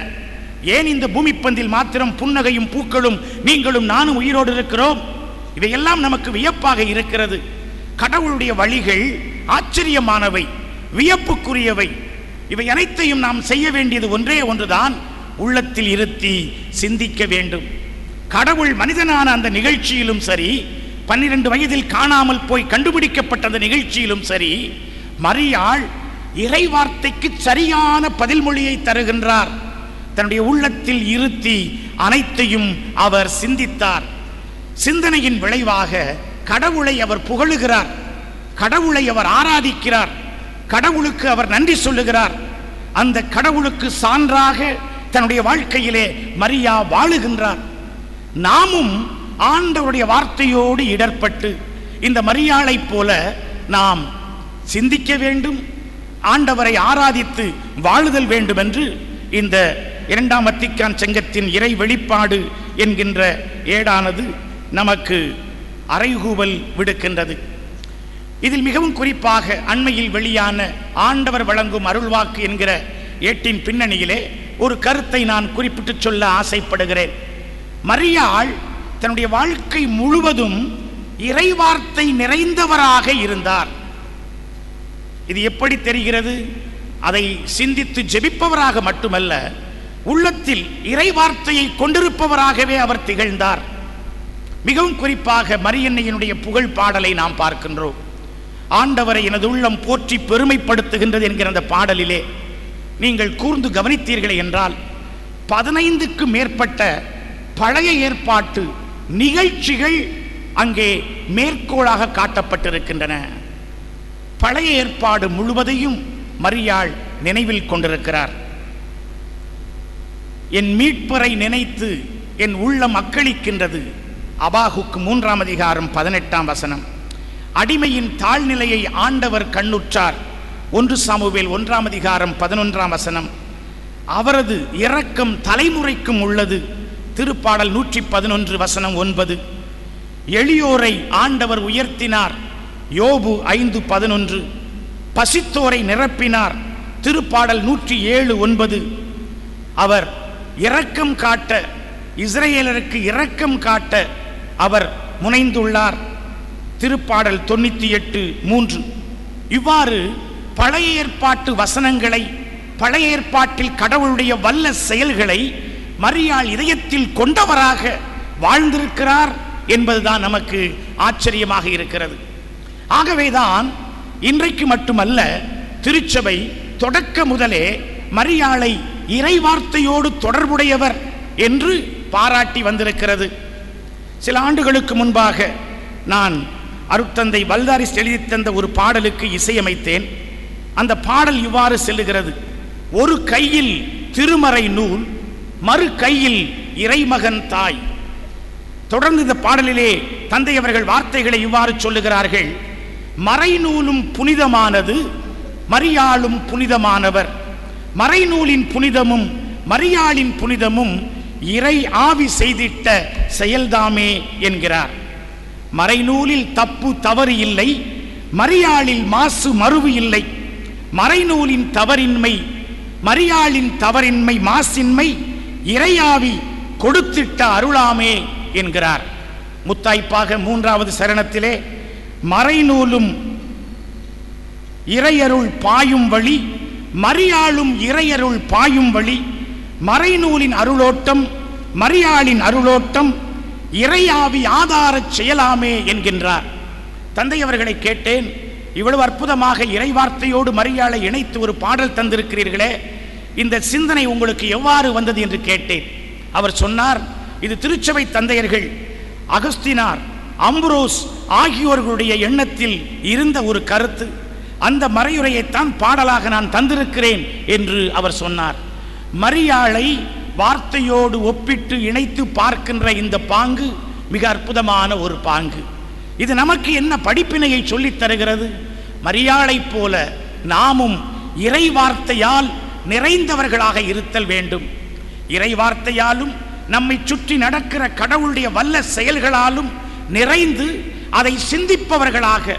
ஏன் இந்த பூமிப்பந்தில் மாத்திரம் புன்னகையும் பூக்களும் நீங்களும் நானும் உயிரோடு இருக்கிறோம்? இவையெல்லாம் நமக்கு வியப்பாக இருக்கிறது. கடவுளுடைய வழிகள் ஆச்சரியமானவை, வியப்புக்குரியவை. இவை அனைத்தையும் நாம் செய்ய வேண்டியது ஒன்றே ஒன்றுதான், உள்ளத்தில் இருத்தி சிந்திக்க வேண்டும். கடவுள் மனிதனான அந்த நிகழ்ச்சியிலும் சரி, 12 வயதில் காணாமல் போய் கண்டுபிடிக்கப்பட்ட அந்த நிகழ்ச்சியிலும் சரி, மரியாள் இறை வார்த்தைக்கு சரியான பதில்மொழியை தருகின்றார். தன்னுடைய உள்ளத்தில் இருத்தி அனைத்தையும் அவர் சிந்தித்தார். சிந்தனையின் விளைவாக கடவுளை அவர் புகழுகிறார், கடவுளை அவர் ஆராதிக்கிறார், கடவுளுக்கு அவர் நன்றி சொல்லுகிறார். அந்த கடவுளுக்கு சான்றாக தன்னுடைய வாழ்க்கையிலே மரியா வாழுகின்றார். நாமும் ஆண்டவருடைய வார்த்தையோடு இடர்பட்டு இந்த மரியாளைப் போல நாம் சிந்திக்க வேண்டும், ஆண்டவரை ஆராதித்து வாழுதல் வேண்டும் என்று இந்த 2ஆம் வத்திக்கான் சங்கத்தின் இறை வெளிப்பாடு என்கின்ற ஏடானது நமக்கு அறைகூவல் விடுக்கின்றது. இதில் மிகவும் குறிப்பாக அண்மையில் வெளியான ஆண்டவர் வழங்கும் அருள்வாக்கு என்கிற ஏட்டின் பின்னணியிலே ஒரு கருத்தை நான் குறிப்பிட்டு சொல்ல ஆசைப்படுகிறேன். மரியாள் தன்னுடைய வாழ்க்கை முழுவதும் இறைவார்த்தை நிறைந்தவராக இருந்தார். இது எப்படி தெரிகிறது? அதை சிந்தித்து ஜெபிப்பவராக மட்டுமல்ல, உள்ளத்தில் இறைவார்த்தையை கொண்டிருப்பவராகவே அவர் திகழ்ந்தார். மிகவும் குறிப்பாக மரியன்னையினுடைய புகழ் பாடலை நாம் பார்க்கின்றோம். ஆண்டவரை எனது உள்ளம் போற்றி பெருமைப்படுத்துகின்றது என்கிற அந்த பாடலிலே நீங்கள் கூர்ந்து கவனித்தீர்கள் என்றால் 15க்கு மேற்பட்ட பழைய ஏற்பாட்டு நிகழ்ச்சிகள் அங்கே மேற்கோளாக காட்டப்பட்டிருக்கின்றன. பழைய ஏற்பாடு முழுவதையும் மரியாள் நினைவில் கொண்டிருக்கிறார். என் மீட்பரை நினைத்து என் உள்ளம் அக்களிக்கின்றது. அபாகுக்கு 3ஆம் அதிகாரம் 18ஆம் வசனம். அடிமையின் தாழ்நிலையை ஆண்டவர் கண்ணுற்றார். 1 சாமுவேல் 1ஆம் அதிகாரம் 11ஆம் வசனம். அவரது இரக்கம் தலைமுறைக்கும் உள்ளது. திருப்பாடல் 111 வசனம் 9. எளியோரை ஆண்டவர் உயர்த்தினார். யோபு 5:11. பசித்தோரை நிரப்பினார். திருப்பாடல் 107:9. அவர் இரக்கம் காட்ட, இஸ்ரவேலருக்கு இரக்கம் காட்ட அவர் முனைந்துள்ளார். திருப்பாடல் 98:3. இவ்வாறு பழைய ஏற்பாட்டு வசனங்களை, பழைய ஏற்பாட்டில் கடவுளுடைய வல்ல செயல்களை மரியாள் இதயத்தில் கொண்டவராக வாழ்ந்திருக்கிறார் என்பதுதான் நமக்கு ஆச்சரியமாக இருக்கிறது. ஆகவேதான் இன்றைக்கு மட்டுமல்ல, திருச்சபை தொடக்க முதலே மரியாளை இறைவார்த்தையோடு தொடர்புடையவர் என்று பாராட்டி வந்திருக்கிறது. சில ஆண்டுகளுக்கு முன்பாக நான் அருட்தந்தை வல்தாரிஸ் எழுதி தந்த ஒரு பாடலுக்கு இசையமைத்தேன். அந்த பாடல் இவ்வாறு செல்லுகிறது: ஒரு கையில் திருமறை நூல், மறு கையில் இறைமகன் தாய். தொடர்ந்து இந்த பாடலிலே தந்தை அவர்கள் வார்த்தைகளை இவ்வாறு சொல்லுகிறார்கள்: மறைநூலும் புனிதமானது, மரியாளும் புனிதமானவர். மறைநூலின் புனிதமும் மரியாளின் புனிதமும் இறை ஆவி செய்திட்ட செயல்தாமே என்கிறார். மறைநூலில் தப்பு தவறு இல்லை, மரியாளில் மாசு மறுவு இல்லை. மறைநூலின் தவறின்மை, மரியாளின் தவறின்மை, மாசின்மை இறையாவி கொடுத்திட்ட அருளாமே என்கிறார். முத்தாய்ப்பாக 3வது சரணத்திலே மறைநூலும் இறையருள் பாயும் வழி, மரியாளும் இறையருள் பாயும் வழி, மறைநூலின் அருளோட்டம், மரியாளின் அருளோட்டம் இறையாவி ஆதார செயலாமே என்கின்றார். தந்தை அவர்களை கேட்டேன், இவ்வளவு அற்புதமாக இறைவார்த்தையோடு மரியாளை இணைத்து ஒரு பாடல் தந்திருக்கிறீர்களே, இந்த சிந்தனை உங்களுக்கு எவ்வாறு வந்தது என்று கேட்டேன். அவர் சொன்னார், இது திருச்சபை தந்தையர்கள் அகஸ்தினார், அம்புரோஸ் ஆகியோர்களுடைய எண்ணத்தில் இருந்த ஒரு கருத்து. அந்த மறையுரையைத்தான் பாடலாக நான் தந்திருக்கிறேன் என்று அவர் சொன்னார். மரியாளை வார்த்தையோடு ஒப்பிட்டு இணைத்து பார்க்கின்ற இந்த பாங்கு மிக அற்புதமான ஒரு பாங்கு. இது நமக்கு என்ன படிப்பினையை சொல்லித் தருகிறது? மரியாளை போல நாமும் இறை வார்த்தையால் நிறைந்தவர்களாக இருத்தல் வேண்டும். இறை வார்த்தையாலும் நம்மை சுற்றி நடக்கிற கடவுளுடைய வல்ல செயல்களாலும் நிறைந்து அதை சிந்திப்பவர்களாக,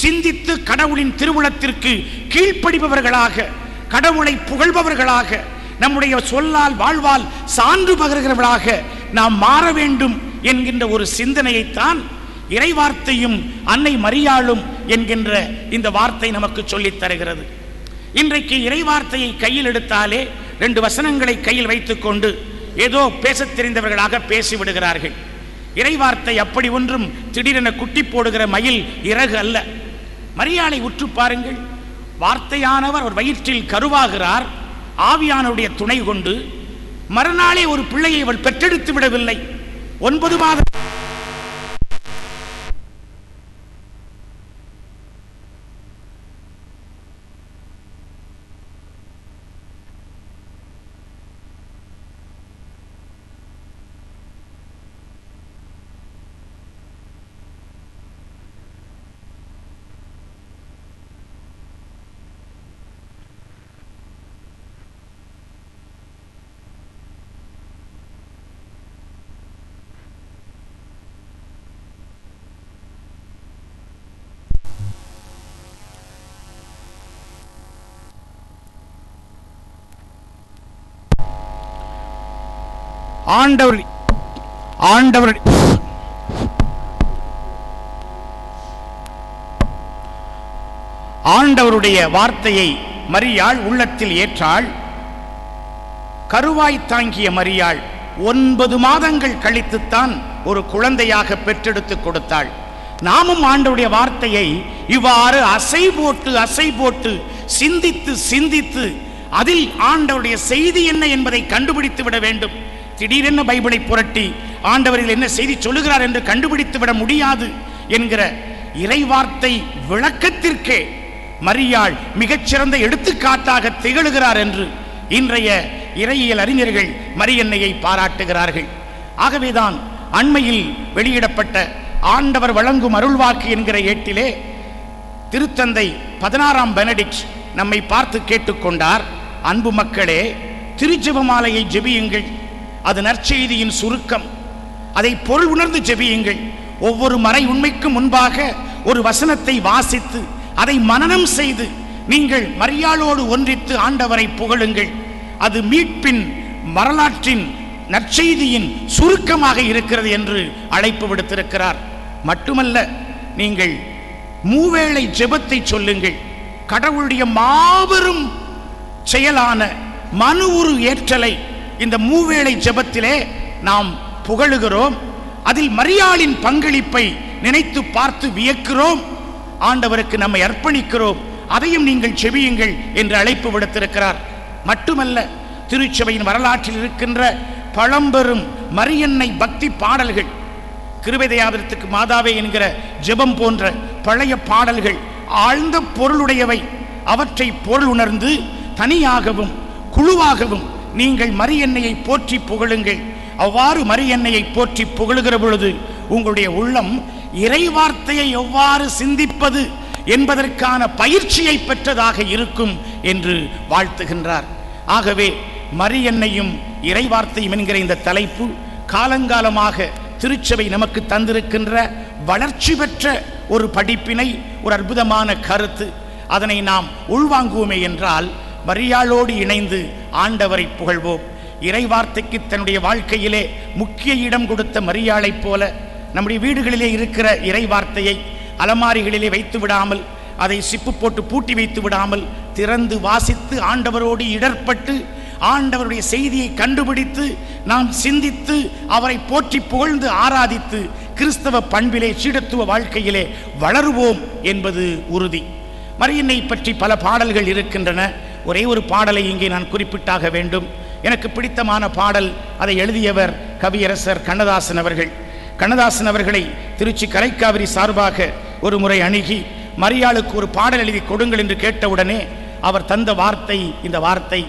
சிந்தித்து கடவுளின் திருவுளத்திற்கு கீழ்ப்படிபவர்களாக, கடவுளை புகழ்பவர்களாக, நம்முடைய சொல்லால் வாழ்வால் சான்று பகர்கிறவர்களாக நாம் மாற வேண்டும் என்கின்ற ஒரு சிந்தனையைத்தான் இறைவார்த்தையும் அன்னை மரியாளும் என்கின்ற இந்த வார்த்தை நமக்கு சொல்லித் தருகிறது. இன்றைக்கு இறைவார்த்தையை கையில் எடுத்தாலே 2 வசனங்களை கையில் வைத்துக்கொண்டு ஏதோ பேசத் தெரிந்தவர்களாக பேசிவிடுகிறார்கள். இறைவார்த்தை அப்படி ஒன்றும் திடீரென குட்டி போடுகிற மயில் இறகு அல்ல. மரியாளை உற்று பாருங்கள். வார்த்தையானவர் ஒரு வயிற்றில் கருவாகிறார் ஆவியானுடைய துணை கொண்டு. மறுநாளே ஒரு பிள்ளையை அவள் பெற்றெடுத்து விடவில்லை. 9 மாதம் ஆண்டவருடைய வார்த்தையை மரியாள் உள்ளத்தில் ஏற்றாள். கருவாய் தாங்கிய மரியாள் 9 மாதங்கள் கழித்துத்தான் ஒரு குழந்தையாக பெற்றெடுத்து கொடுத்தாள். நாமும் ஆண்டவருடைய வார்த்தையை இவ்வாறு அசை போட்டு சிந்தித்து சிந்தித்து அதில் ஆண்டவருடைய செய்தி என்ன என்பதை கண்டுபிடித்து விட வேண்டும். திடீரென பைபிளை புரட்டி ஆண்டவரில் என்ன செய்தி சொல்லுகிறார் என்று கண்டுபிடித்து விட முடியாது என்கிற இறைவார்த்தை விளக்கத்திற்கே மரியாள் மிகச்சிறந்த எடுத்துக்காட்டாக திகழ்கிறார் என்று இன்றைய இறையியல் அறிஞர்கள் மரியன்னையை பாராட்டுகிறார்கள். ஆகவேதான் அண்மையில் வெளியிடப்பட்ட ஆண்டவர் வழங்கும் அருள்வாக்கு என்கிற ஏட்டிலே திருத்தந்தை 16ஆம் பெனடிக்ட் நம்மை பார்த்து கேட்டுக்கொண்டார், அன்பு மக்களே, திருஜெபமாலையை ஜெபியுங்கள். அது நற்செய்தியின் சுருக்கம். அதை பொருள் உணர்ந்து ஜெபியுங்கள். ஒவ்வொரு மறை உண்மைக்கு முன்பாக ஒரு வசனத்தை வாசித்து அதை மனனம் செய்து நீங்கள் மரியாளோடு ஒன்றித்து ஆண்டவரை புகழுங்கள். அது மீட்பின் வரலாற்றின் நற்செய்தியின் சுருக்கமாக இருக்கிறது என்று அழைப்பு விடுத்திருக்கிறார். மட்டுமல்ல, நீங்கள் மூவேளை ஜெபத்தை சொல்லுங்கள். கடவுளுடைய மாபெரும் செயலான மனு உரு ஏற்றலை இந்த மூவேளை ஜெபத்திலே நாம் புகழுகிறோம். அதில் மரியாளின் பங்களிப்பை நினைத்து பார்த்து வியக்கிறோம். ஆண்டவருக்கு நம்மை அர்ப்பணிக்கிறோம். அதையும் நீங்கள் செவியுங்கள் என்று அழைப்பு விடுத்திருக்கிறார். மட்டுமல்ல, திருச்சபையின் வரலாற்றில் இருக்கின்ற பழம்பெரும் மரியன்னை பக்தி பாடல்கள், கிருபைதயாவிரத்துக்கு மாதாவே என்கிற ஜெபம் போன்ற பழைய பாடல்கள் ஆழ்ந்த பொருளுடையவை. அவற்றை பொருள் உணர்ந்து தனியாகவும் குழுவாகவும் நீங்கள் மரியன்னையை போற்றி புகழுங்கள். அவ்வாறு மரியன்னையை போற்றி புகழுகிற பொழுது உங்களுடைய உள்ளம் இறைவார்த்தையை எவ்வாறு சிந்திப்பது என்பதற்கான பயிற்சியை பெற்றதாக இருக்கும் என்று வாழ்த்துகின்றார். ஆகவே மரியன்னையும் இறைவார்த்தையும் என்கிற இந்த தலைப்பு காலங்காலமாக திருச்சபை நமக்கு தந்திருக்கின்ற வளர்ச்சி பெற்ற ஒரு படிப்பினை, ஒரு அற்புதமான கருத்து. அதனை நாம் உள்வாங்குவோமே என்றால் மரியாளோடு இணைந்து ஆண்டவரை புகழ்வோம். இறைவார்த்தைக்கு தன்னுடைய வாழ்க்கையிலே முக்கிய இடம் கொடுத்த மரியாளைப் போல நம்முடைய வீடுகளிலே இருக்கிற இறைவார்த்தையை அலமாரிகளிலே வைத்து விடாமல், அதை சிப்பு போட்டு பூட்டி வைத்து விடாமல், திறந்து வாசித்து ஆண்டவரோடு இடர்பட்டு ஆண்டவருடைய செய்தியை கண்டுபிடித்து நாம் சிந்தித்து அவரை போற்றி புகழ்ந்து ஆராதித்து கிறிஸ்தவ பண்பிலே சீடத்துவ வாழ்க்கையிலே வளருவோம் என்பது உறுதி. மரியன்னை பற்றி பல பாடல்கள் இருக்கின்றன. ஒரே ஒரு பாடலை இங்கே நான் குறிப்பிட்டாக வேண்டும். எனக்கு பிடித்தமான பாடல். அதை எழுதியவர் கவியரசர் கண்ணதாசன் அவர்கள். கண்ணதாசன் அவர்களை திருச்சி கரைக்காவிரி சார்பாக ஒரு முறை அணுகி மரியாளுக்கு ஒரு பாடல் எழுதி கொடுங்கள் என்று கேட்டவுடனே அவர் தந்த வார்த்தை இந்த வார்த்தை.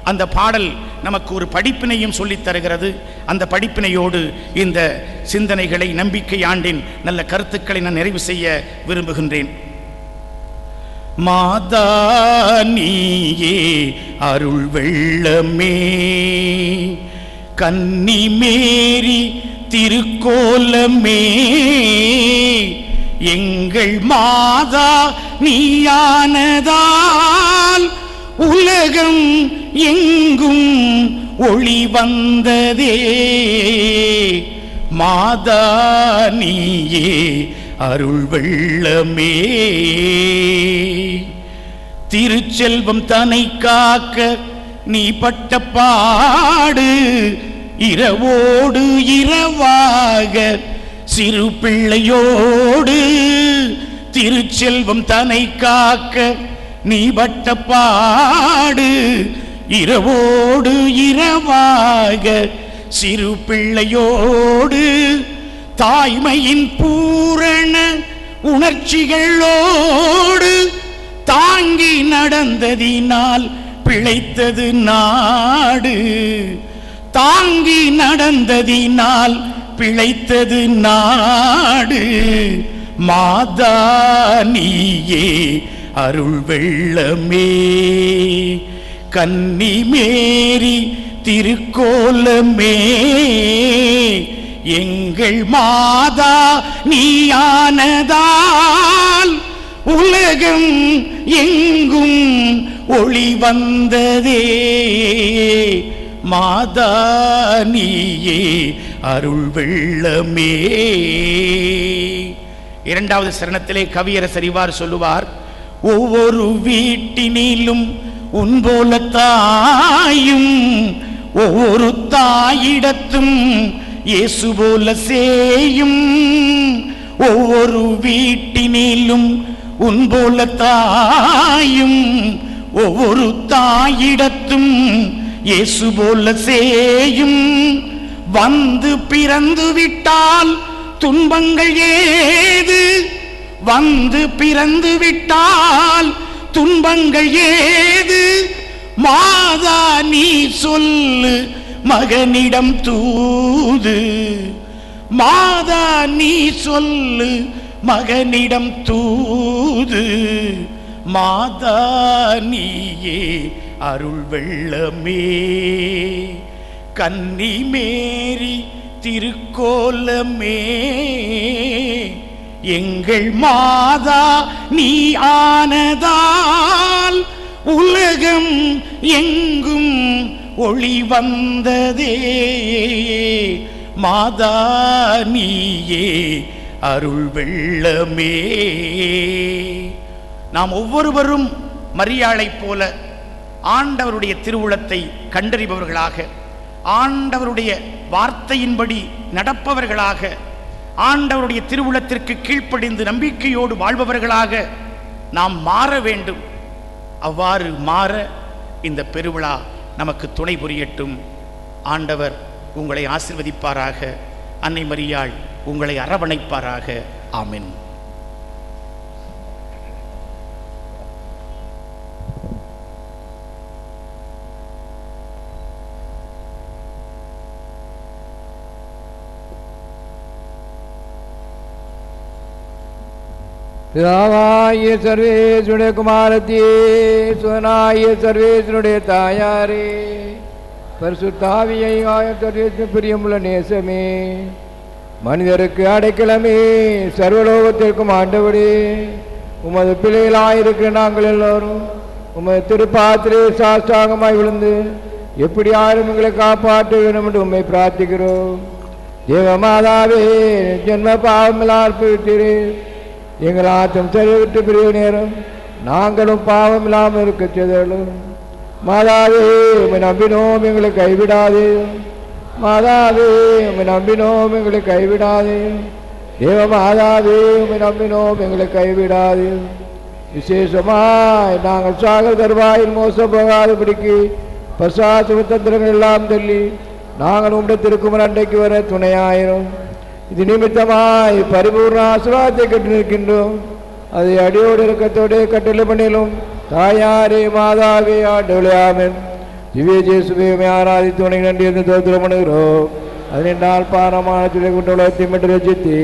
அந்த பாடல் நமக்கு ஒரு படிப்பினையும் சொல்லித் தருகிறது. அந்த படிப்பினையோடு இந்த சிந்தனைகளை, நம்பிக்கை ஆண்டின் நல்ல கருத்துக்களை நான் நிறைவு செய்ய விரும்புகின்றேன். மாதா நீயே அருள் வெள்ளமே, கன்னி மேரி திருக்கோலமே, எங்கள் மாதா நீயானதால் உலகம் எங்கும் ஒளி வந்ததே. மாதா நீயே அருள் வெள்ளமே, திருச்செல்வம் தன்னை காக்க நீ பட்ட பாடு, இரவோடு இரவாக சிறு பிள்ளையோடு. திருச்செல்வம் தன்னை காக்க நீ பட்ட பாடு, இரவோடு இரவாக சிறு பிள்ளையோடு. தாய்மையின் பூரண உணர்ச்சிகளோடு தாங்கி நடந்ததினால் பிழைத்தது நாடு. தாங்கி நடந்ததினால் பிழைத்தது நாடு. மாதா நீயே அருள் வெள்ளமே, கன்னி மேரி திருக்கோலமே, எங்கள் மாதா நீயானதால் உலகம் எங்கும் ஒளி வந்ததே. மாதா நீயே அருள் வெள்ளமே. இரண்டாவது சரணத்திலே கவியரசர் இவ்வாறு சொல்லுவார். ஒவ்வொரு வீட்டினிலும் உன் போல தாயும், ஒவ்வொரு தாயிடத்தும் இயேசு போல சேயும். ஒவ்வொரு வீட்டினிலும் உன் போல தாயும், ஒவ்வொரு தாயிடத்தும் இயேசு போல சேயும். வந்து பிறந்து விட்டால் துன்பங்கள் ஏது, வந்து பிறந்து விட்டால் துன்பங்கள் ஏது. மாதா நீ சொல்லு மகனிடம் தூது, மாதா நீ சொல்லு மகனிடம் தூது. மாதா நீயே அருள் வெள்ளமே, கன்னி மேரி திருக்கோலமே, எங்கள் மாதா நீ ஆனதால் உலகம் எங்கும் ஒளி வந்ததே. மாதா நீயே அருள் வெள்ளமே. நாம் ஒவ்வொருவரும் மரியாளைப் போல ஆண்டவருடைய திருவுளத்தை கண்டறிபவர்களாக, ஆண்டவருடைய வார்த்தையின்படி நடப்பவர்களாக, ஆண்டவருடைய திருவுளத்திற்கு கீழ்ப்படிந்து நம்பிக்கையோடு வாழ்பவர்களாக நாம் மாற வேண்டும். அவ்வாறு மாற இந்த பெருவிழா நமக்கு துணை புரியட்டும். ஆண்டவர் உங்களை ஆசீர்வதிப்பாராக. அன்னை மரியாள் உங்களை அரவணைப்பாராக. ஆமென். பிதாவாகிய சர்வேசுடைய குமாரத்தியே, சுதனாகிய சர்வேசுடைய தாயாரே, பரிசுத்தாவியை சர்வேசு பிரியமுள்ள நேசமே, மனிதருக்கு அடைக்கலமே, சர்வலோகத்திற்கும் ஆண்டவரே, உமது பிள்ளைகளாயிருக்கிற நாங்கள் எல்லோரும் உமது திருப்பாத்திரே சாஷ்டாங்கமாய் விழுந்து எப்படி யாரும் எங்களை காப்பாற்ற வேண்டும் என்று உண்மை பிரார்த்திக்கிறோம். தேவமாதாவே, ஜென்ம பாவமில்லார் போயிட்டீரே, எங்கள் ஆத்தம் தெளிவிட்டு பிரிவு நேரம் நாங்களும் பாவம் இல்லாமல் இருக்க செய்தலும் மாதாவே உம்மை நம்பினோம், எங்களை கைவிடாதே. மாதாவே உம்மை நம்பினோம், எங்களை கைவிடாதே. தேவ மாதாவே உம்மை நம்பினோம், எங்களை கைவிடாதே. விசேஷமாய் நாங்கள் சாகர் தருவாயில் மோசம் போகாதபடிக்கு பசாத்து தந்திரங்கள் எல்லாம் சொல்லி நாங்கள் உம்முடைய திருக்குமர் அண்டைக்கு வர துணையாயிரும். இது நிமித்தமாய் பரிபூர்ண ஆசீர்வாதத்தை கட்டி நிற்கின்றோம். அதை அடியோடு இறக்கத்தோடு கட்டளை பண்ணிலும் தாயாரே மாதாவே ஆண்டவளே ஆமென். திவ்ய இயேசுவே உம்மை ஆராதித்து உனக்கு நன்றி என்று ஸ்தோத்திரம் பண்ணுகிறோம். அதனால் பாரமான துளை கொண்டு உலகத்தை மீட்டு ரட்சித்து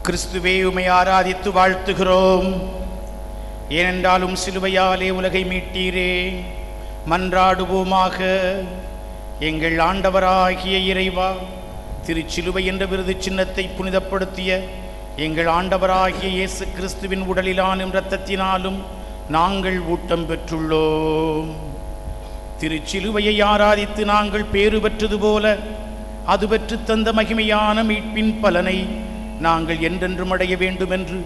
கிறிஸ்துவே உம்மை ஆராதித்து வாழ்த்துகிறோம். ஏனென்றாலும் சிலுவையாலே உலகை மீட்டீரே. மன்றாடுவோமாக. எங்கள் ஆண்டவராகிய இறைவா, திருச்சிலுவை என்ற விருது சின்னத்தை புனிதப்படுத்திய எங்கள் ஆண்டவராகிய இயேசு கிறிஸ்துவின் உடலிலானும் இரத்தத்தினாலும் நாங்கள் ஊட்டம் பெற்றுள்ளோம். திருச்சிலுவையை ஆராதித்து நாங்கள் பேறு பெற்றது போல அது பெற்று தந்த மகிமையான மீட்பின் பலனை நாங்கள் என்றென்றும் அடைய வேண்டும் என்று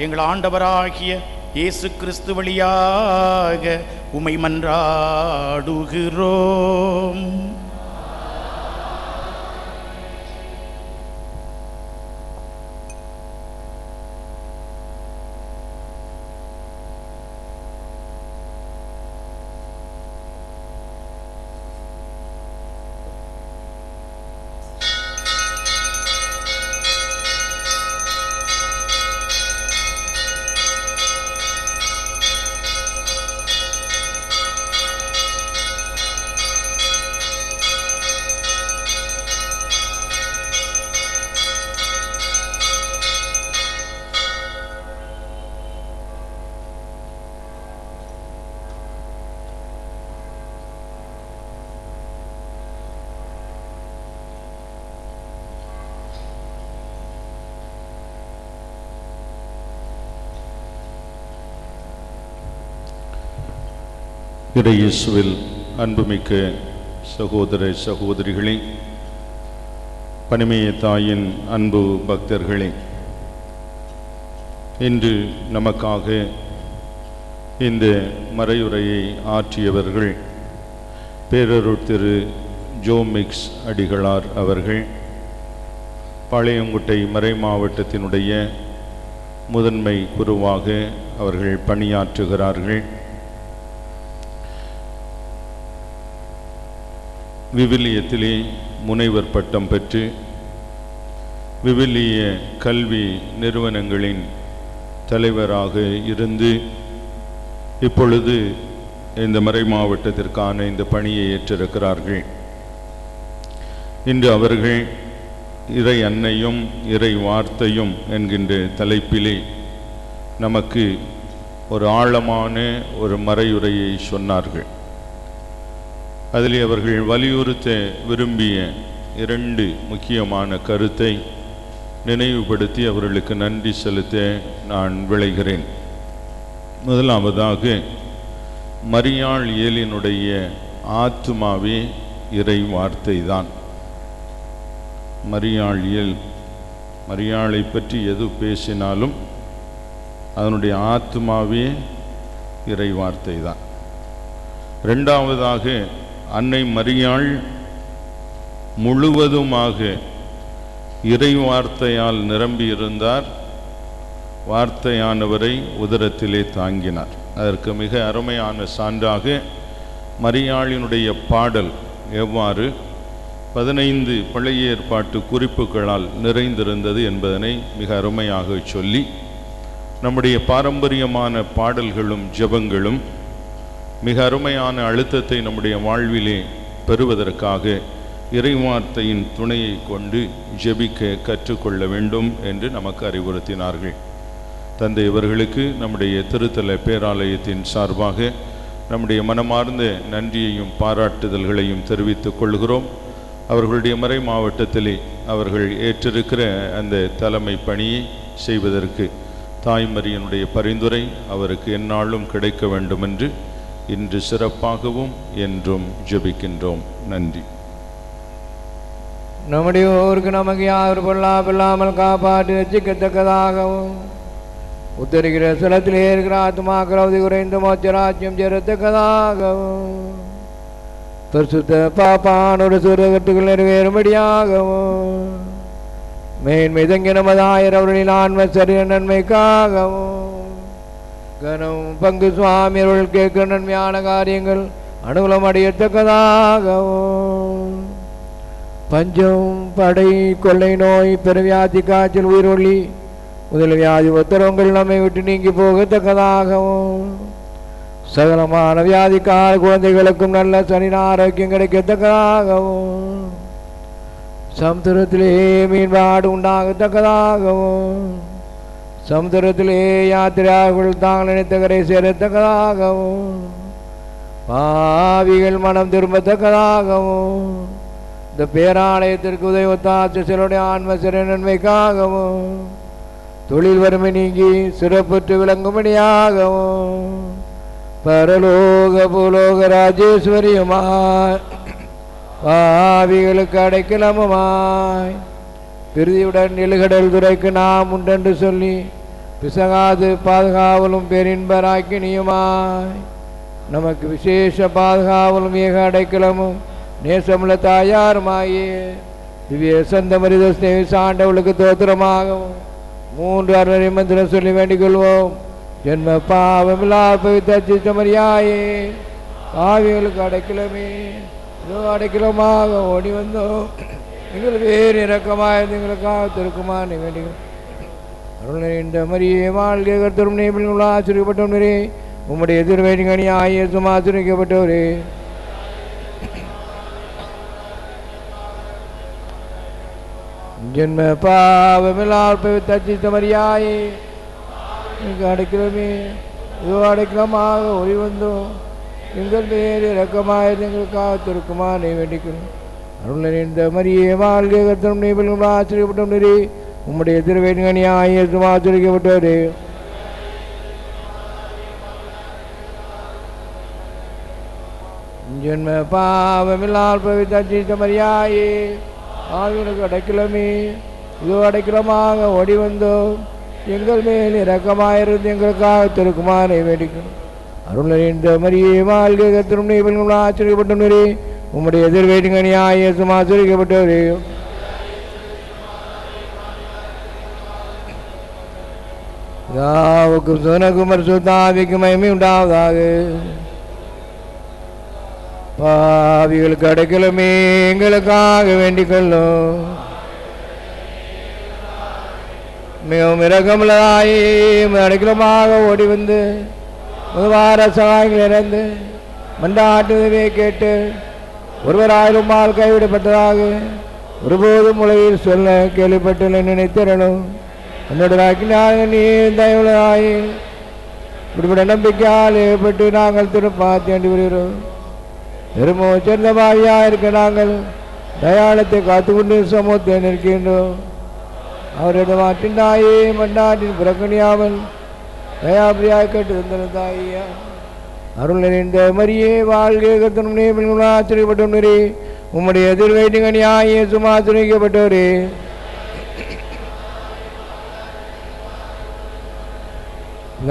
எங்கள் ஆண்டவராகிய இயேசு கிறிஸ்து வழியாக உம்மை மன்றாடுகிறோம். இயேசுவில் அன்புமிக்க சகோதர சகோதரிகளே, பனிமய தாயின் அன்பு பக்தர்களே, இன்று நமக்காக இந்த மறையுரையை ஆற்றியவர்கள் பேரருட் திரு ஜோமிக்ஸ் அடிகளார் அவர்கள். பாளையங்கோட்டை மறை மாவட்டத்தினுடைய முதன்மை குருவாக அவர்கள் பணியாற்றுகிறார்கள். விவிலியத்திலே முனைவர் பட்டம் பெற்று விவிலிய கல்வி நிறுவனங்களின் தலைவராக இருந்து இப்பொழுது இந்த மறை மாவட்டத்திற்கான இந்த பணியை ஏற்றிருக்கிறார்கள். இன்று அவர்கள் இறை அன்னையும் இறை வார்த்தையும் என்கின்ற தலைப்பிலே நமக்கு ஒரு ஆழமான ஒரு மறையுரையை சொன்னார்கள். அதில் அவர்கள் வலியுறுத்த விரும்பிய 2 முக்கியமான கருத்தை நினைவுபடுத்தி அவர்களுக்கு நன்றி செலுத்த நான் விளைகிறேன். முதலாவதாக, மரியாள் இயலினுடைய ஆத்துமாவே இறை வார்த்தை தான். மரியாள் இயல், மரியாளை பற்றி எது பேசினாலும் அதனுடைய ஆத்துமாவே இறை வார்த்தை தான். இரண்டாவதாக, அன்னை மரியாள் முழுவதுமாக இறை வார்த்தையால் நிரம்பியிருந்தார். வார்த்தையானவரை உதரத்திலே தாங்கினார். அதற்கு மிக அருமையான சான்றாக மரியாளினுடைய பாடல் எவ்வாறு 15 பழைய ஏற்பாட்டு குறிப்புகளால் நிறைந்திருந்தது என்பதனை மிக அருமையாக சொல்லி, நம்முடைய பாரம்பரியமான பாடல்களும் ஜெபங்களும் மிக அருமையான அழுத்தத்தை நம்முடைய வாழ்விலே பெறுவதற்காக இறைவார்த்தையின் துணையை கொண்டு ஜெபிக்க கற்றுக்கொள்ள வேண்டும் என்று நமக்கு அறிவுறுத்தினார்கள். தந்தை இவர்களுக்கு நம்முடைய திருத்தல பேராலயத்தின் சார்பாக நம்முடைய மனமார்ந்த நன்றியையும் பாராட்டுதல்களையும் தெரிவித்துக் கொள்கிறோம். அவர்களுடைய மறை மாவட்டத்திலே அவர்கள் ஏற்றிருக்கிற அந்த தலைமை பணியை செய்வதற்கு தாய்மரியனுடைய பரிந்துரை அவருக்கு எந்நாளும் கிடைக்க வேண்டும் என்று இன்று சிறப்பாகவும் என்றும் ஜெபிக்கின்றோம். நன்றி. நம்முடைய ஊருக்கு நமக்கு யார் பொல்லாமல் காப்பாற்றி ரசிக்கத்தக்கதாகவும் உத்தரிக்கிற ஸ்தலத்திலே இருக்கிற ஆத்மாக்கள் அவதி குறைந்து மோட்சராஜ்யம் சேரத்தக்கதாகவும் பரிசுத்த பாப்பானோடு சூரகட்டுகள் நிறைவேறும்படியாகவும் மேன்மை தங்கி நமதாயர் அவர்களின் ஆன்ம சரீர நன்மைக்காகவும் கனம் பங்கு சுவாமி அவர்கள் கேட்கிற நன்மையான காரியங்கள் அனுகூலம் அடையத்தக்கதாகவும் பஞ்சம் படை கொள்ளை நோய் பெருவியாதி காய்ச்சல் உயிரொல்லி முதல் வியாதி உத்தரவுகள் நம்மை விட்டு நீங்கி போகத்தக்கதாகவும் சகலமான வியாதிக்கார குழந்தைகளுக்கும் நல்ல சனின ஆரோக்கியம் கிடைக்கத்தக்கதாகவும் சமுத்திரத்திலே மீன்பாடு உண்டாகத்தக்கதாகவும் சமுத்திரத்திலே யாத்திரையாளர்கள் தாங்கள் நினைத்த கரை சேரத்தக்கதாகவும் பாவிகள் மனம் திரும்பத்தக்கதாகவும் இந்த பேராலயத்திற்கு உதயத்தாற்ற சிலருடைய ஆன்ம சிறை நன்மைக்காகவும் தொழில் வறுமை நீங்கி சிறப்புற்று விளங்கும்படியாகவும் பரலோக பூலோக ராஜேஸ்வரியுமாய் பாவிகளுக்கு அடைக்கலமுமாய் பிரிதியுடன் நிலுகடல் துறைக்கு நாம் உண்டென்று சொல்லி பிசகாது பாதுகாவலும் பேரின்பராக்கினியுமாய் நமக்கு விசேஷ பாதுகாவலும் ஏக அடைக்கலமும் நேசமுள்ள தாயாருமாயே திவ்ய சந்த மரித ஸ்நேகி சாண்டவளுக்கு தோத்திரமாகவும் 3 அருளை மந்திரம் சொல்லி வேண்டிக் கொள்வோம். ஜென்ம பாவமில்லா பவித்த மரியாயே பாவிகளுக்கு அடைக்கலமே அடைக்கலமாக ஓடி வந்தோம். நீங்கள் வேறு இறக்கமாக எங்களுக்காக திருக்குமாறு வேண்டிக் அருள் இந்த மரியே வாழ்க்கை கர்த்தரும் நேபில் ஆச்சரியப்பட்டவரே உம்முடைய எதிர்வேணி அணியாயே சுமாச்சரிக்கப்பட்டவரே ஜென்ம பாவமில்லால் பவித்த மரியாயே அடைக்கலமே இதோ அடைக்கலமாக ஒளி வந்தோம். எங்கள் பேர் இறக்கமாக எங்களுக்காக திருக்குமாறு வேண்டிக்கணும். அருள் நிறைந்த மரியே வாழ்க்கை கர்த்தரும் நேபில் ஆச்சரியப்பட்டவரே உம்முடைய திருவேணி அணியாயே சுமாச்சரிக்கப்பட்டவரே ஜென்ம பாவமில்லால் பவித்த மரியாயே ஆவிகளுக்கு அடைக்கலமே இதோ அடைக்கலமாக ஓடி வந்தோம். எங்கள் மேல் இரக்கமாயிருந்து எங்களுக்காக திருக்குமாரை வேண்டிக்கணும். அருள் நிறைந்த மரியே வாழ்க்கை கர்த்தரும் நேபில் ஆச்சரியப்பட்டவரே உம்முடைய எதிர்வேணி அணியாயே சுமாச்சரிக்கப்பட்டவரே யாவுக்கும் சுனக்கும் பரிசுத்தாவிக்கும் மகிமை உண்டாவதாக. பாவிகளுக்கு அடைக்கலமே எங்களுக்காக வேண்டிக் கொள்ளும். மிகவும் இரக்கமுள்ளதாயே அடைக்கலமாக ஓடி வந்து முதவார சகாயங்கள் இறந்து மண்டாட்டுதவே கேட்டு ஒருவராயிரம் மால் கைவிடப்பட்டதாக ஒருபோதும் உலகில் சொல்ல கேள்விப்பட்டு நினைத்திரணும். என்னோட நீ தயவுள்ளதாயே இப்படிப்பட்ட நம்பிக்கையால் ஏற்பட்டு நாங்கள் திருப்பாத்தி ஆண்டு வருகிறோம். பெருமோ சேர்ந்த பாவியாக இருக்க நாங்கள் தயாளத்தை காத்துக்கொண்டு சமூகத்தை நிற்கின்றோம். அவரிடம் மாட்டின் தாயே மன்னாட்டின் புறக்கணியாமல் தயாபிரியாய் கேட்டு வந்த தாயா அருள் நிறைந்த மரியே வாழ்க்கை கர்த்தரும் நேபில் ஆச்சரியப்பட்டவரே உம்முடைய எதிர்வேணி அணியாயே சுமாச்சரிக்கப்பட்டவரே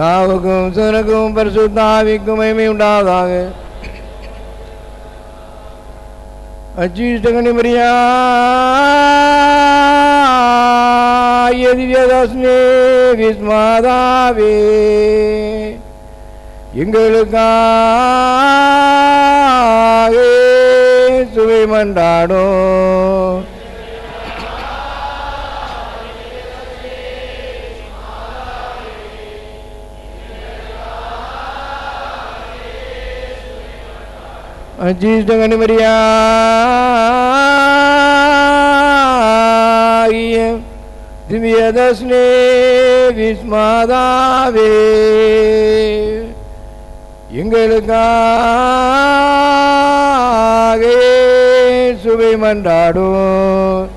யாவுக்கும் சுனக்கும் பரிசுத்தாவிக்கும் மகிமை உண்டாவதாக. அஜீஷ்டகனி மரியா திவ்யதாஸ்னே விஸ்மாதாவே எங்களுக்காக சுவை மன்றாடும். அஜீஷ்டகனி மரியா திவ்யதாஸ்னே விஸ்மாதாவே எங்களுக்காக சுவை மன்றாடும்.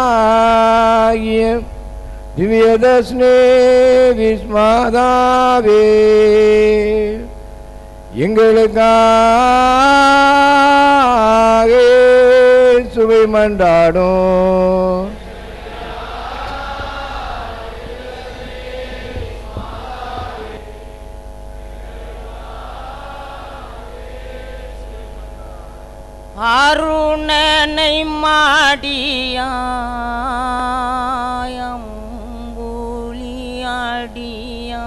அஜிதகணமரியாகிய திவ்யதஸ்னே விஸ்மாதாவே எங்களுக்காக சுவை மன்றாடும். அருணனை மாடியாம்பூலியாடியா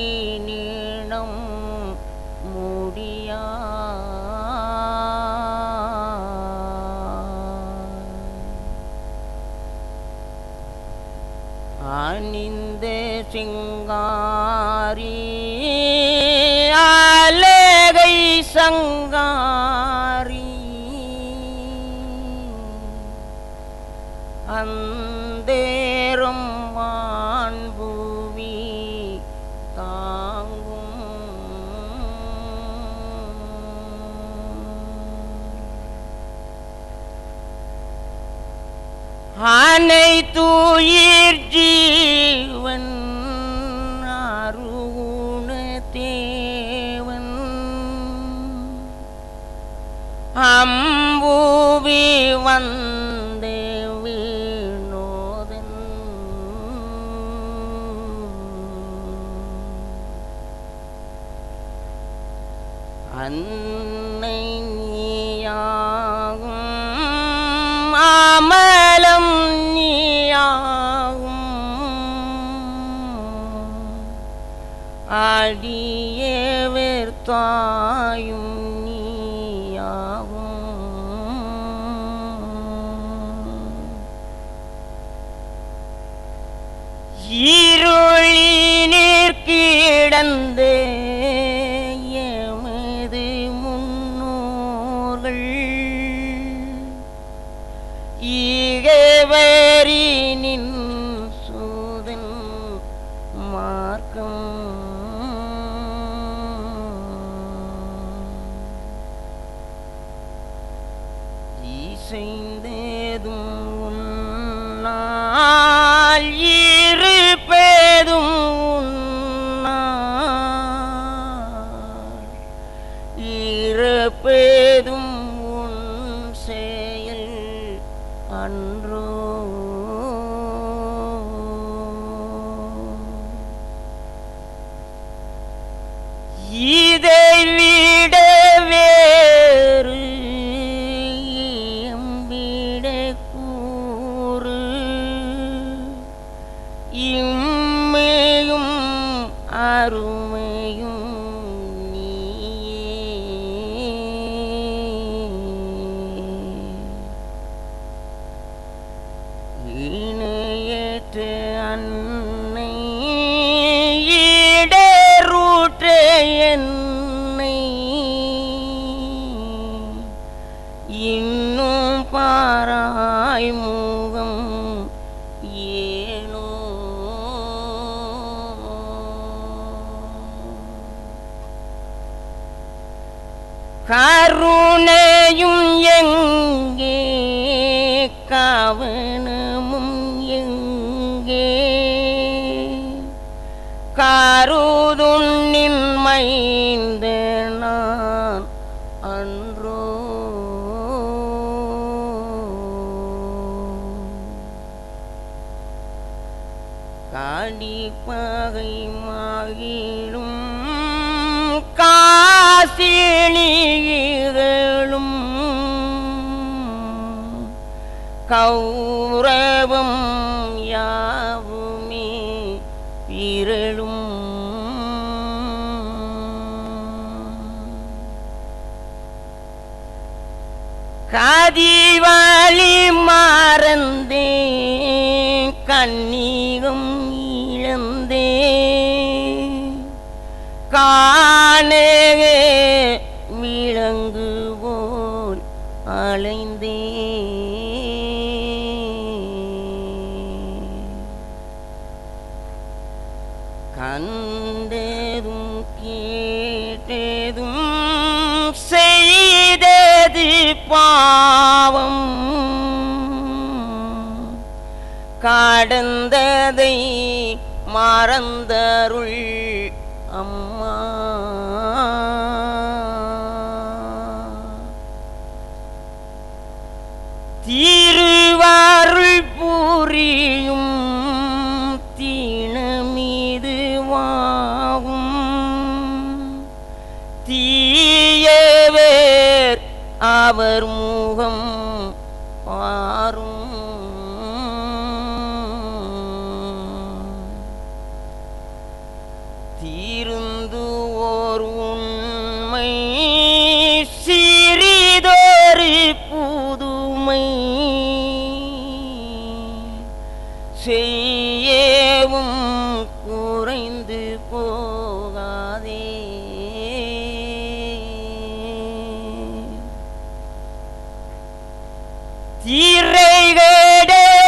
ஆரிருமீனிடம் முடியா அணிந்த சிங்காரி அலகை சங்காரி அந்தேரும் வான்பூவி தாங்கும் அனைத்துயிர் ஜீவன் அருகுண தேவன் அம்பூவி வந்தே வினோதன் அன்னை நீயாகும் அமலம் நீயாகும் அடியவர் தாயும் நீயாகும் இருளினிற் கிடந்து எமது முன்னோர்கள் ஈகவரினின் சூதன் மார்க்கம் இசைந்ததும் உன்னால் இருப்பதும் உன்னால் இருப்பதும் உன் செயல் அன்றோ இதை விட வேறு எம்பிட கூறு இம்மையும் அருமையும் இணையற்ற அன்னை இடரூற்ற என்னை இன்னும் பாராய் முகம் ஏனோ கருணையும் எங்கே கவனமும் எங்கே கருதுன்னின் மைந்த நான் அன்றோ காடிப்பகை மாகிலும் காசினிகளும் கௌரவம் யாவுமே விரலும் ஆதிவாளி மறந்தே கண்ணீகம் இழந்தே காணே விலங்கு போல் அலைந்தே கண்டதும் கேட்டதும் செய்தது பாவம் கடந்ததை மறந்தருள் அம்மா திருவாருள் புரியும் தீனமீதுவாகும் தீயவர் அவர் முகம் பாரும் தீருந்துவோர் உண்மை சிறிதொரு புதுமை செய்யவும் குறைந்து போகாதே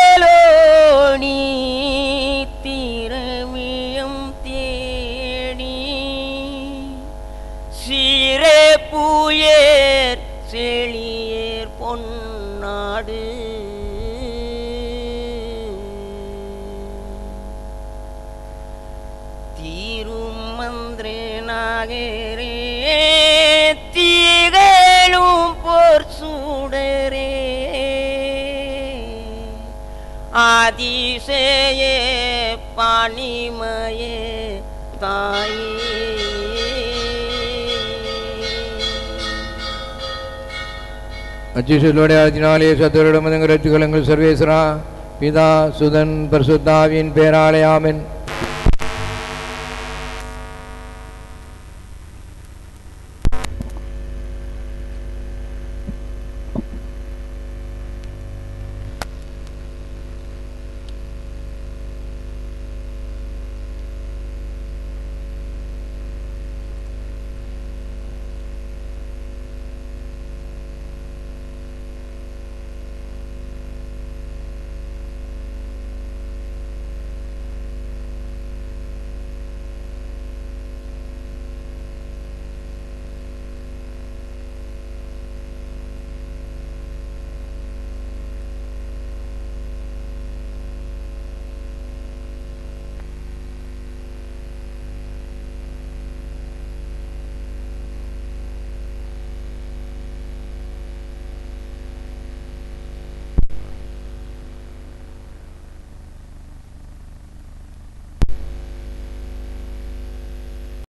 திரைகடலோனி திரமியம் தேடி சிறப்புயர் செழியர் பொன்னாடு திருமந்திர நாகரே திகழும் போர் சூடரே அதிசய பாணிமயே தாயே அச்சிசலோட ஆதினாலே சத்துரிடமதங்க ரட்சிகளங்கள் சர்வேஸ்வரா பிதா சுதன் பரிசுத்தாவின் பேராலே ஆமென்.